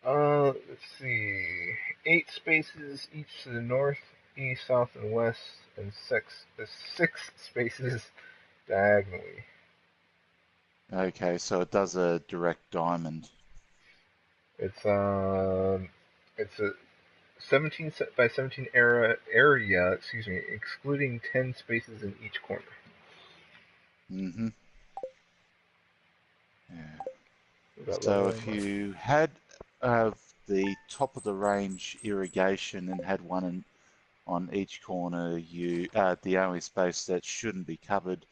Let's see. 8 spaces each to the north, east, south, and west, and 6 spaces diagonally. Okay, so it does a direct diamond. It's it's a 17 by 17 area, excuse me, excluding 10 spaces in each corner. Mm-hmm. Yeah. We got So level if up. you had the top of the range irrigation and had one on each corner, the only space that shouldn't be covered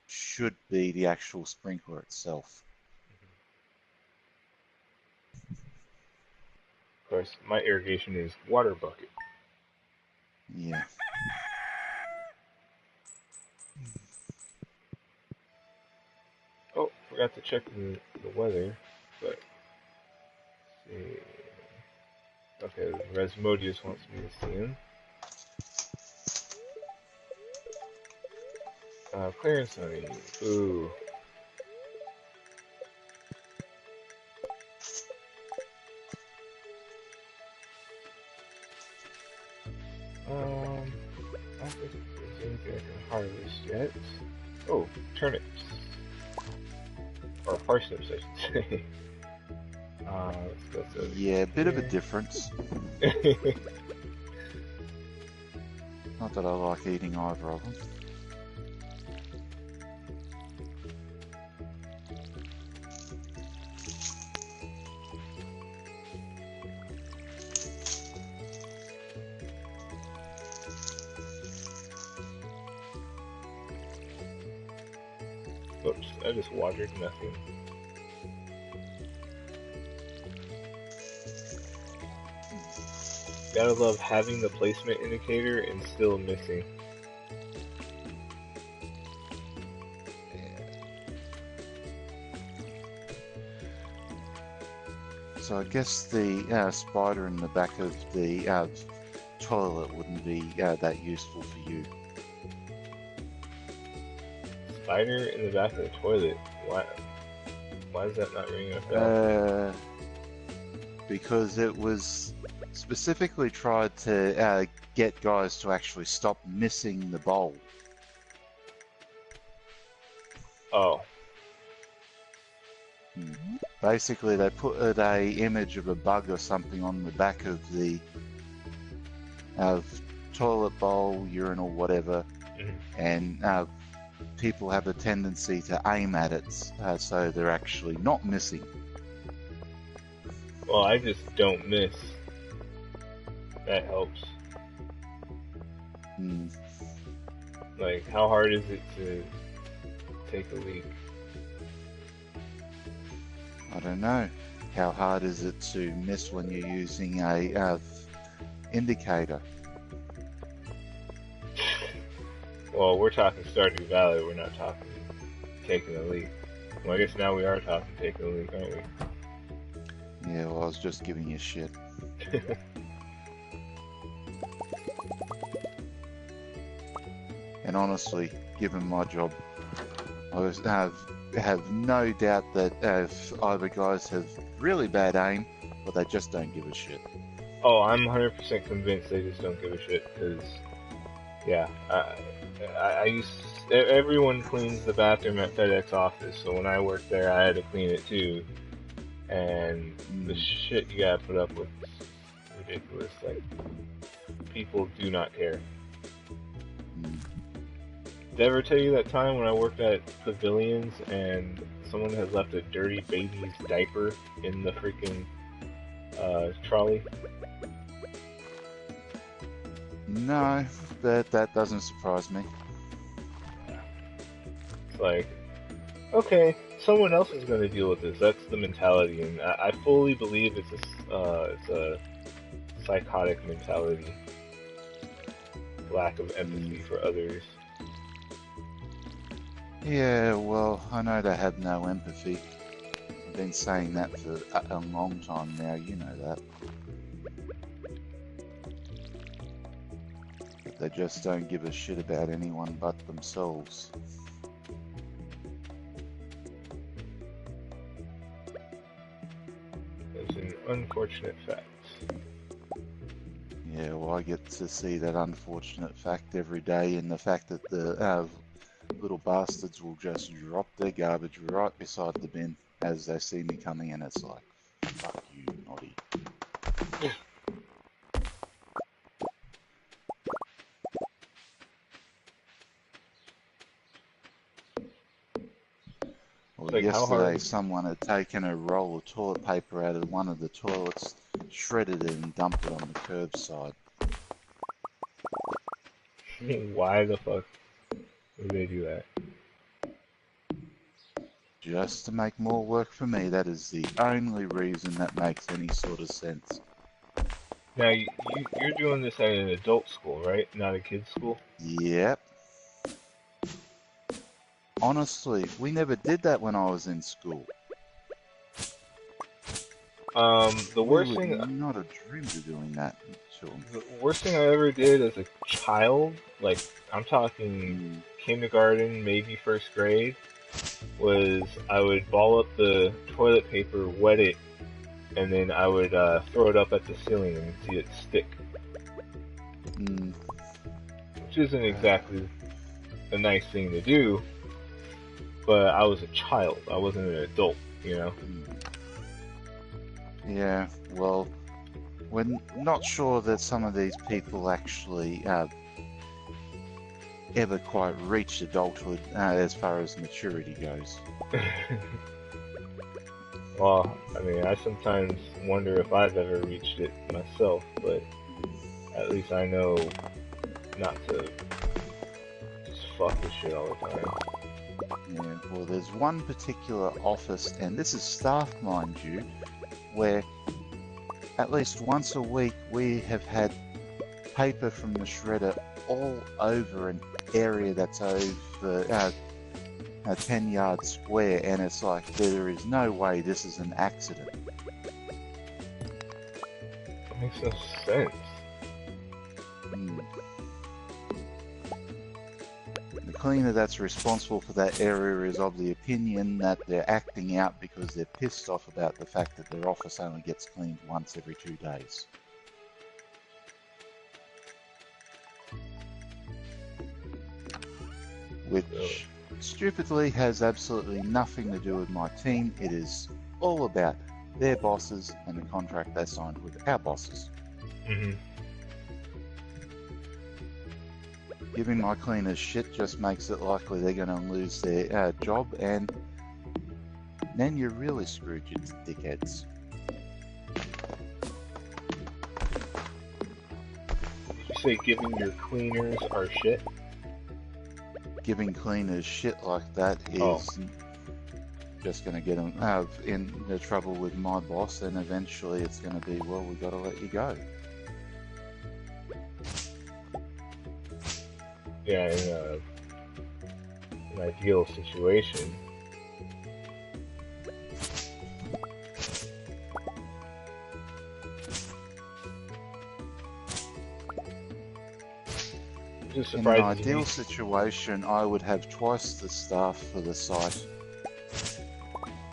should be the actual sprinkler itself. Of course, my irrigation is water bucket. Yeah. Oh, forgot to check the weather, but let's see. Okay, Resmodius wants me to see him. Clearance honey. Ooh. I don't think there's anything I can harvest yet. Oh, turnips. Or parsnips, I should say. Let's go Yeah, a bit of a here. difference. Not that I like eating either of them. Oops, I just watered nothing. Gotta love having the placement indicator and still missing. So I guess the spider in the back of the toilet wouldn't be that useful for you. Spider in the back of the toilet. Why is that not ringing a bell? Because it was specifically tried to get guys to actually stop missing the bowl. Oh. Basically, they put a image of a bug or something on the back of the toilet bowl, urinal, whatever, and people have a tendency to aim at it, so they're actually not missing. Well, I just don't miss. That helps. Like, how hard is it to take a leak? I don't know. How hard is it to miss when you're using a indicator? Well, we're talking Stardew Valley, we're not talking taking a leak. Well, I guess now we are talking taking a leak, aren't we? Yeah, well, I was just giving you shit. And honestly, given my job, I have no doubt that if either guys have really bad aim, or they just don't give a shit. Oh, I'm 100% convinced they just don't give a shit, because, yeah, I used, everyone cleans the bathroom at FedEx office, so when I worked there, I had to clean it too, and the shit you gotta put up with is ridiculous. Like, people do not care. Did I ever tell you that time when I worked at Pavilions and someone had left a dirty baby's diaper in the freaking trolley? No, that doesn't surprise me. It's like, okay, someone else is going to deal with this. That's the mentality, and I fully believe it's a psychotic mentality. Lack of empathy for others. Yeah, well, I know they have no empathy. I've been saying that for a long time now, you know that. But they just don't give a shit about anyone but themselves. It's an unfortunate fact. Yeah, well, I get to see that unfortunate fact every day, and the fact that the little bastards will just drop their garbage right beside the bin as they see me coming in. It's like, fuck you, naughty. Well, like, yesterday someone had taken a roll of toilet paper out of one of the toilets, shredded it and dumped it on the curbside. Why the fuck would they do that? Just to make more work for me. That is the only reason that makes any sort of sense. Now, you're doing this at an adult school, right? Not a kid's school? Yep. Honestly, we never did that when I was in school. The worst thing... not a dream of doing that. Sure. The worst thing I ever did as a child, like, I'm talking kindergarten, maybe first grade, was I would ball up the toilet paper, wet it, and then I would throw it up at the ceiling and see it stick. Mm, which isn't exactly a nice thing to do. But I was a child. I wasn't an adult, you know. yeah, well, we're not sure that some of these people actually ever quite reached adulthood as far as maturity goes. Well, I mean, I sometimes wonder if I've ever reached it myself, but at least I know not to just fuck with shit all the time. Yeah, well, there's one particular office, and this is staff, mind you, where at least once a week we have had paper from the shredder all over an area that's over a 10-yard square, and it's like there is no way this is an accident. It makes no sense. Mm. The cleaner that's responsible for that area is of the opinion that they're acting out because they're pissed off about the fact that their office only gets cleaned once every 2 days. Which stupidly has absolutely nothing to do with my team. It is all about their bosses and the contract they signed with our bosses. Mm-hmm. Giving my cleaners shit just makes it likely they're going to lose their job, and then you're really screwed, you dickheads. You say giving your cleaners our shit? Giving cleaners shit like that is just going to get them in trouble with my boss, and eventually it's going to be, well, we got to let you go. Yeah, in an ideal situation. Just In an surprises ideal me. situation, I would have twice the staff for the site,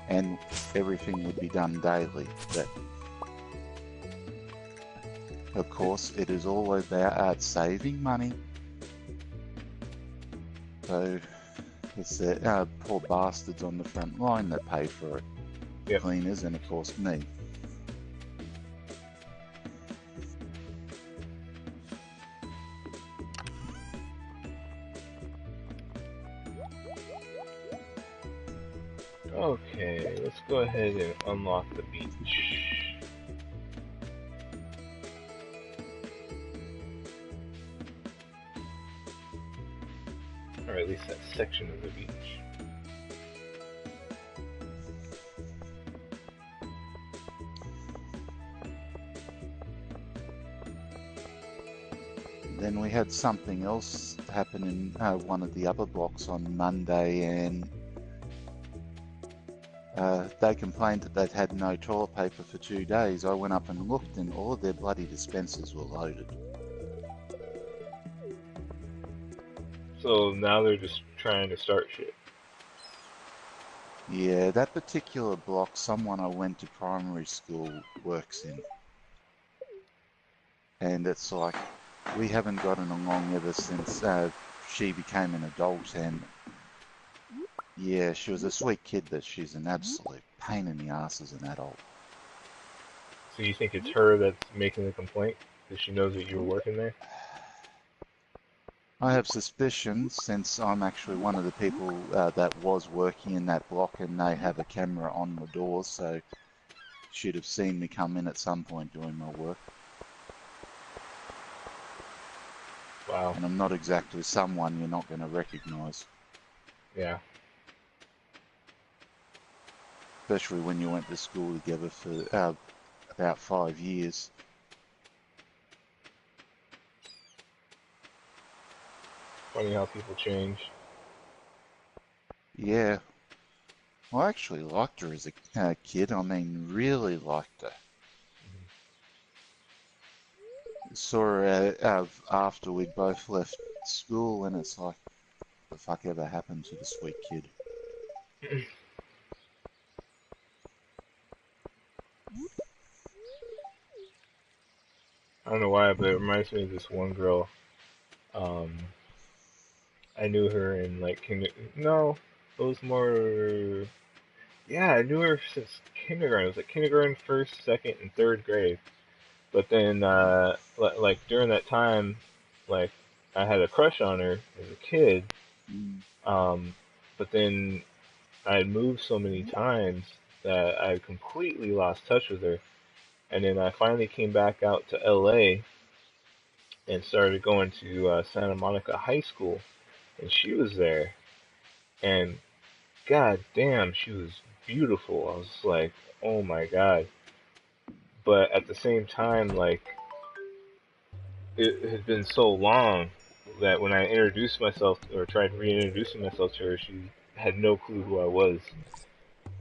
and everything would be done daily. But of course, it is all about saving money. So it's the poor bastards on the front line that pay for it. Yep. Cleaners and of course me. Okay, let's go ahead and unlock the beach. Or at least that section of the beach. Then we had something else happen in one of the other blocks on Monday, and they complained that they'd had no toilet paper for 2 days. I went up and looked, and all of their bloody dispensers were loaded. So now they're just trying to start shit. Yeah, that particular block, someone I went to primary school works in. And it's like, we haven't gotten along ever since she became an adult, and yeah, she was a sweet kid, but she's an absolute pain in the ass as an adult. So you think it's her that's making the complaint? Because she knows that you were working there? I have suspicions, since I'm actually one of the people that was working in that block, and they have a camera on the door, so she'd have seen me come in at some point doing my work. Wow. And I'm not exactly someone you're not going to recognise. Yeah. Especially when you went to school together for about 5 years. Funny how people change. Yeah. Well, I actually liked her as a kid. I mean, really liked her. Saw her after we'd both left school, and it's like, what the fuck ever happened to the sweet kid? don't know why, but it reminds me of this one girl. Um, I knew her in like no, it was more. Yeah, I knew her since kindergarten. It was like kindergarten, first, second, and third grade. But then, like during that time, like I had a crush on her as a kid. Mm, Um, but then I had moved so many times that I completely lost touch with her. And then I finally came back out to LA and started going to Santa Monica High School, and she was there. And god damn, she was beautiful. I was like, oh my god. But at the same time, like, it had been so long that when I introduced myself or tried reintroducing myself to her, she had no clue who I was.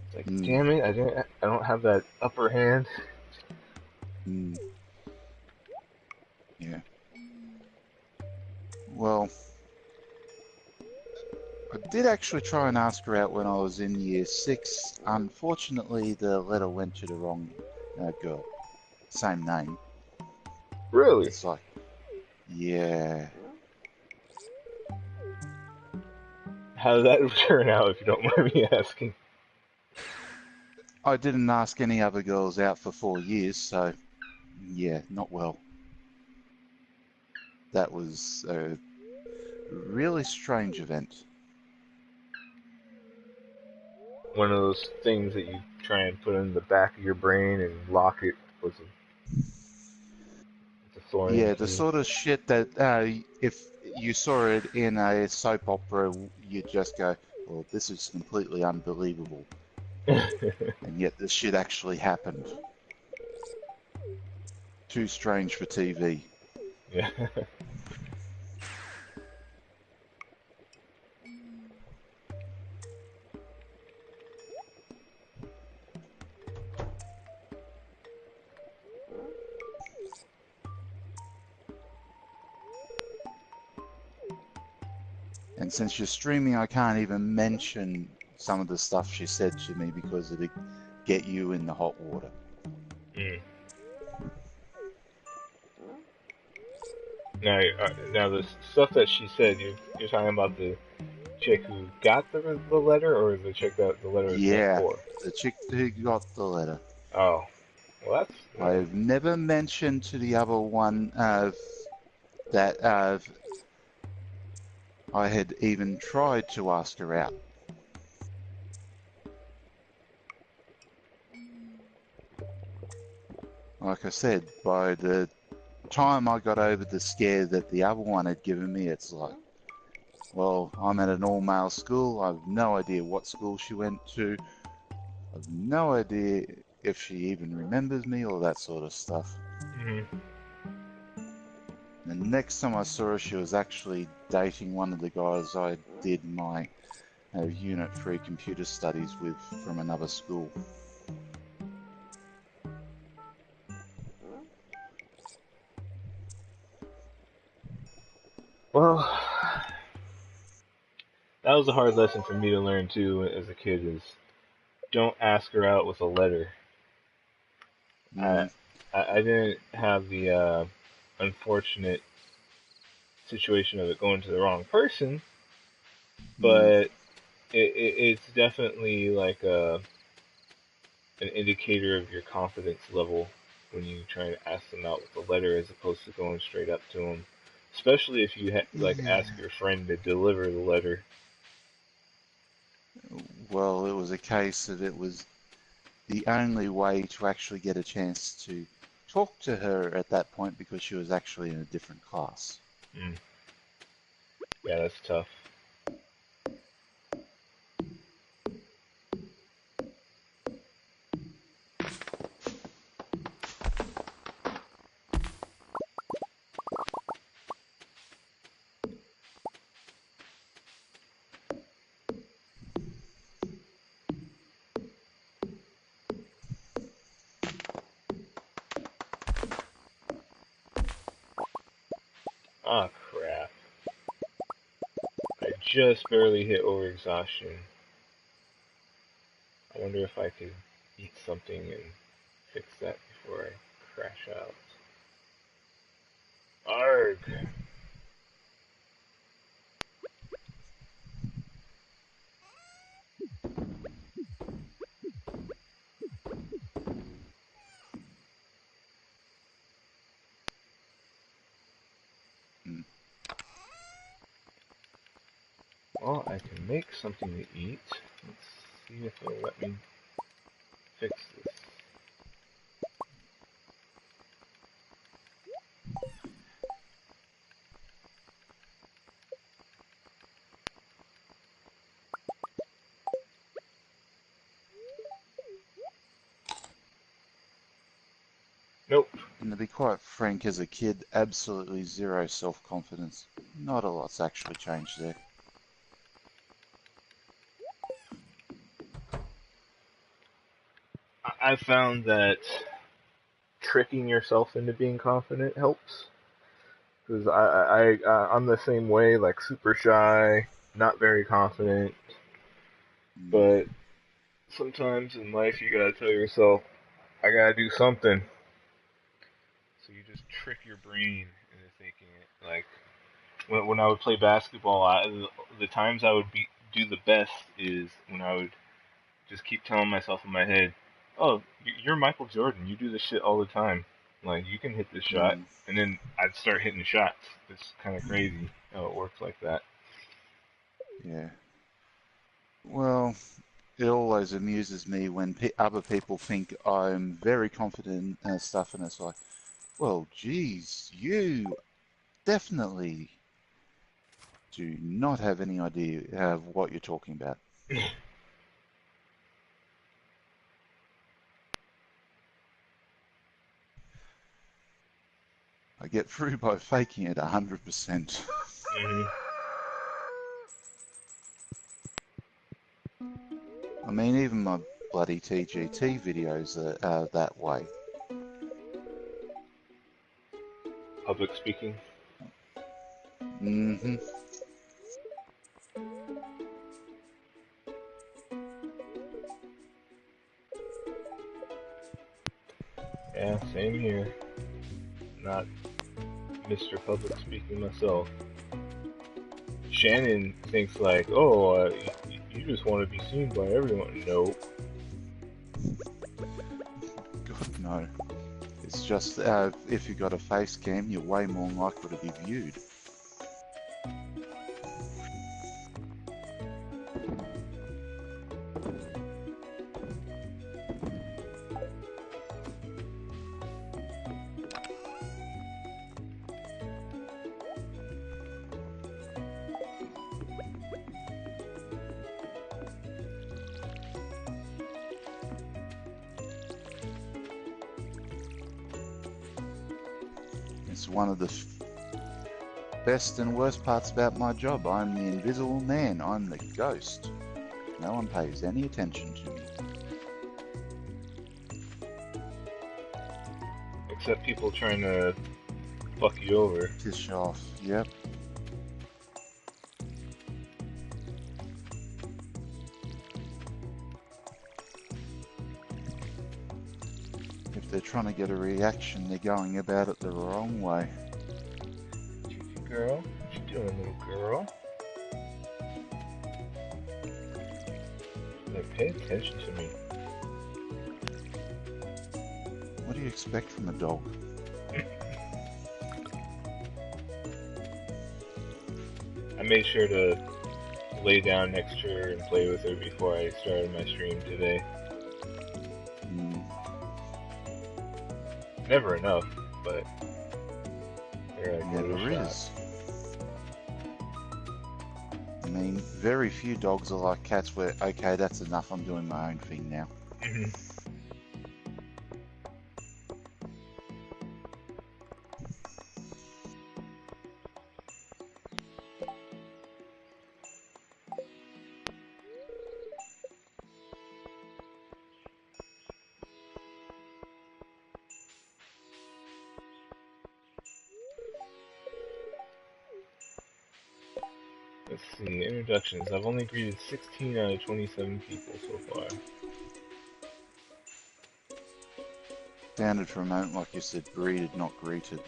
It's like, mm, damn it, I don't have that upper hand. mm, yeah. Well, I did actually try and ask her out when I was in year six. Unfortunately, the letter went to the wrong girl. Same name. Really? It's like, yeah. How did that turn out, if you don't mind me asking? I didn't ask any other girls out for 4 years, so yeah, not well. That was a really strange event. One of those things that you try and put in the back of your brain and lock it with a thorn Yeah, the key. sort of shit that if you saw it in a soap opera, you'd just go, well, this is completely unbelievable. And yet this shit actually happened. Too strange for TV. Yeah. And since you're streaming, I can't even mention some of the stuff she said to me because it'd get you in the hot water. Mm. Now the stuff that she said, you're talking about the chick who got the letter, or the chick that the letter was meant Yeah, for? the chick who got the letter. Oh, well, that's I've never mentioned to the other one that I had even tried to ask her out. Like I said, by the time I got over the scare that the other one had given me, it's like, well, I'm at an all-male school. I've no idea what school she went to. I've no idea if she even remembers me or that sort of stuff. mm-hmm. The next time I saw her, she was actually dating one of the guys I did my Unit 3 computer studies with from another school. Well, that was a hard lesson for me to learn too as a kid. Is don't ask her out with a letter. I Mm, I didn't have the unfortunate situation of it going to the wrong person, mm, but it's definitely like an indicator of your confidence level when you try to ask them out with a letter as opposed to going straight up to them. Especially if you like yeah. ask your friend to deliver the letter. Well, it was a case that it was the only way to actually get a chance to talk to her at that point because she was actually in a different class. Mm, yeah, that's tough. Ah, crap. I just barely hit over exhaustion. I wonder if I could eat something and fix that before I crash out. Hmm. Well, I can make something to eat. Let's see if it'll let me fix this. Nope. And to be quite frank, as a kid, absolutely zero self-confidence. Not a lot's actually changed there. I found that tricking yourself into being confident helps. Because I'm the same way, like super shy, not very confident. Mm, But sometimes in life you gotta tell yourself, I gotta do something. So you just trick your brain into thinking it. Like when I would play basketball, the times I would do the best is when I would just keep telling myself in my head, "Oh, you're Michael Jordan. You do this shit all the time. Like you can hit this shot." mm, And then I'd start hitting shots. It's kind of crazy how it works like that. yeah. Well, it always amuses me when other people think I'm very confident and stuff, and it's like, well, geez, you definitely do not have any idea of what you're talking about. I get through by faking it 100%. hmm I mean, even my bloody TGT videos are that way. Public speaking. Hmm. Yeah, same here. Not Mr. Public Speaking myself. Shannon thinks like, oh, you just want to be seen by everyone. Nope. God, no. It's just if you got a face cam, you're way more likely to be viewed. It's one of the best and worst parts about my job. I'm the invisible man. I'm the ghost. No one pays any attention to me. Except people trying to fuck you over. Piss off. Yep. If they're trying to get a reaction, they're going about it the wrong way. Girl, what you doing, little girl? Like, pay attention to me. What do you expect from a dog? I made sure to lay down next to her and play with her before I started my stream today. Mm, Never enough, but there I give it a never shot. is. I mean, very few dogs are like cats where, okay, that's enough, I'm doing my own thing now. Let's see, introductions. I've only greeted 16 out of 27 people so far. Sounded for a moment like you said greeted, not greeted.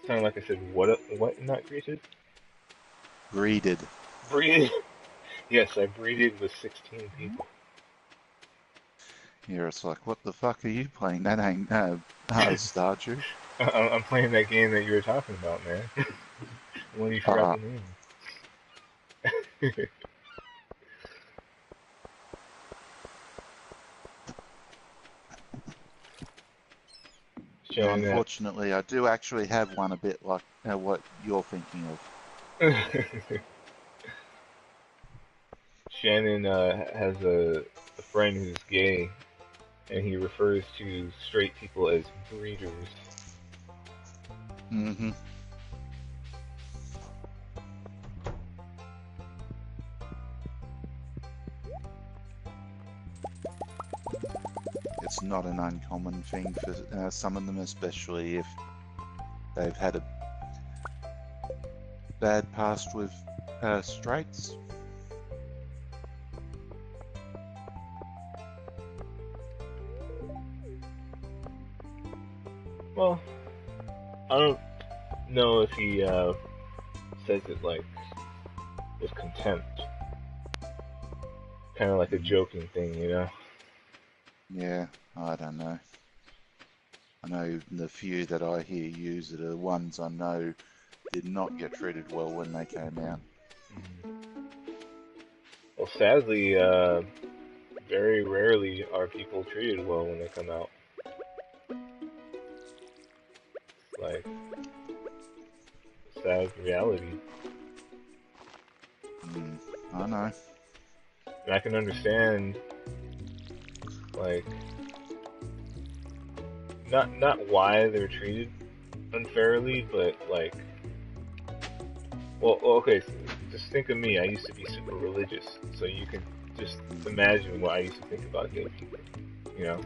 Sounded like I said what not greeted? Greeted. Breeded. Yes, I breeded with 16 people. Yeah, it's like, what the fuck are you playing? That ain't Stardew. I'm playing that game that you were talking about, man. The one you forgot Uh, the name. no, Shannon, unfortunately, I do actually have one a bit like what you're thinking of. Shannon has a friend who's gay, and he refers to straight people as breeders. Mm-hmm. It's not an uncommon thing for some of them, especially if they've had a bad past with straights. Well, I don't know if he says it like with contempt, kind of like a joking thing, you know. Yeah, I don't know. I know the few that I hear use it are the ones I know did not get treated well when they came out. Well, sadly, very rarely are people treated well when they come out. Like, sad reality. I know. And I can understand, like, not why they're treated unfairly, but like, well, okay, so just think of me. I used to be super religious, so you can just imagine what I used to think about gay people. You know?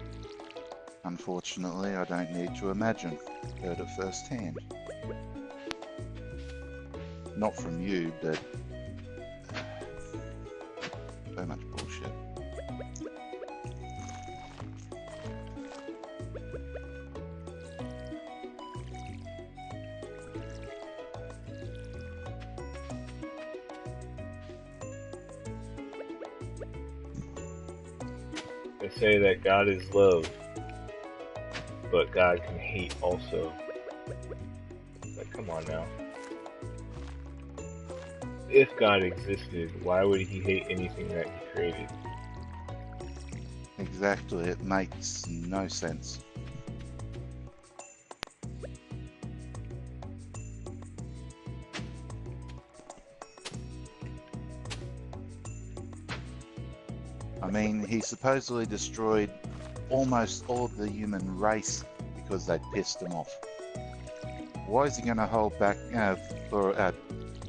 Unfortunately, I don't need to imagine. Heard it firsthand. Not from you, but so much bullshit. They say that God is love, but God can hate also. Like, come on now. If God existed, why would he hate anything that he created? Exactly, it makes no sense. I mean, he supposedly destroyed almost all of the human race because they pissed him off. Why is he going to hold back for,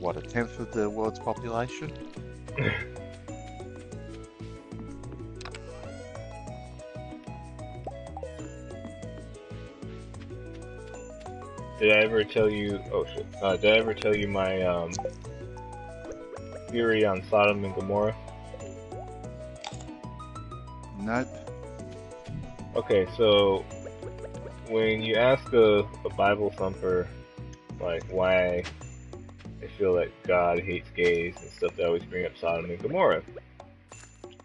what, a tenth of the world's population? Did I ever tell you? Oh shit! Did I ever tell you my theory on Sodom and Gomorrah? Nope. Okay, so when you ask a Bible thumper like why they feel that God hates gays and stuff, they always bring up Sodom and Gomorrah.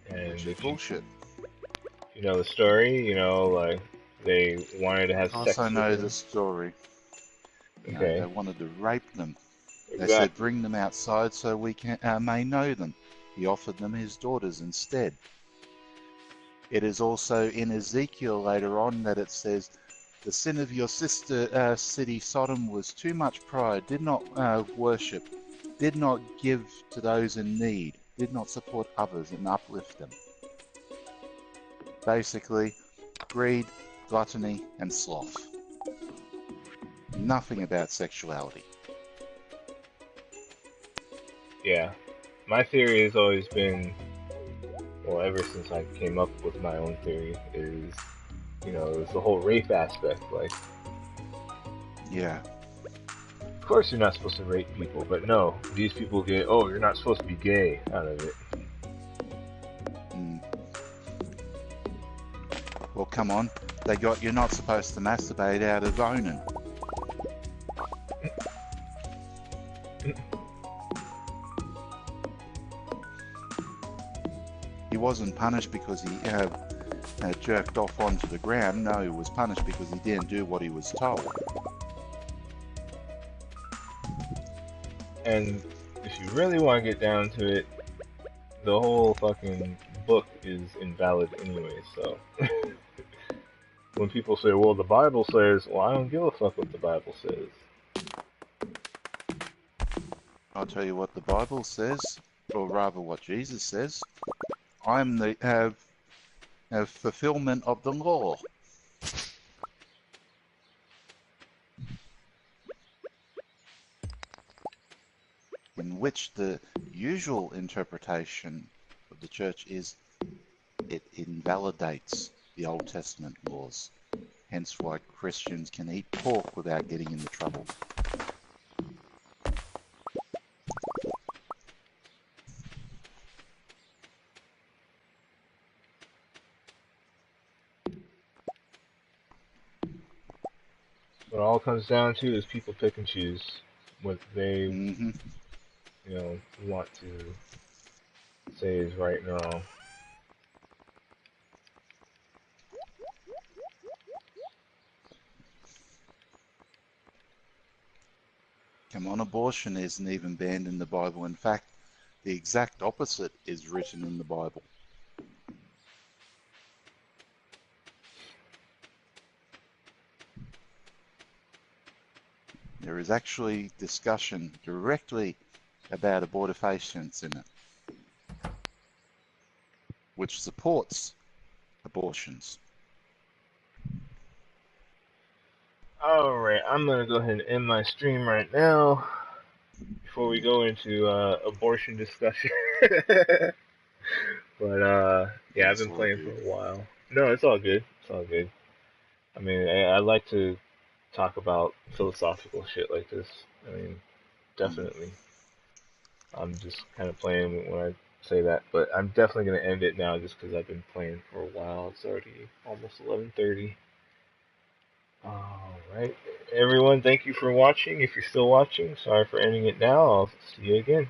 And Which is if you bullshit. know the story, you know, like they wanted to Of have course sex I with know the them. story. No, they Okay, wanted to rape them. They said, exactly. bring them outside so we can may know them. He offered them his daughters instead. It is also in Ezekiel later on that it says, the sin of your sister city Sodom was too much pride, did not worship, did not give to those in need, did not support others and uplift them. Basically, greed, gluttony, and sloth. Nothing about sexuality. Yeah, my theory has always been, well, ever since I came up with my own theory, is you know, it's the whole rape aspect. Like, Yeah. of course you're not supposed to rape people, but no, these people get, oh, you're not supposed to be gay out of it. Well, come on. They got you're not supposed to masturbate out of Onan. wasn't punished because he jerked off onto the ground. No, he was punished because he didn't do what he was told. And if you really want to get down to it, the whole fucking book is invalid anyway, so. When people say, well, the Bible says, well, I don't give a fuck what the Bible says. I'll tell you what the Bible says, or rather what Jesus says. I'm the have fulfillment of the law. In which the usual interpretation of the church is it invalidates the Old Testament laws. Hence why Christians can eat pork without getting into trouble. What it all comes down to is people pick and choose what they, Mm-hmm. want to say is right and wrong. Come on, abortion isn't even banned in the Bible. In fact, the exact opposite is written in the Bible. There is actually discussion directly about abortifacients in it, which supports abortions. Alright, I'm gonna go ahead and end my stream right now before we go into abortion discussion. But yeah, I've That's been all playing for good. a while. No, it's all good. It's all good. I mean, I like to talk about philosophical shit like this. I mean, Mm. definitely. I'm just kind of playing when I say that, but I'm definitely gonna end it now just because I've been playing for a while. It's already almost 11:30. All right, everyone. Thank you for watching. If you're still watching, sorry for ending it now. I'll see you again.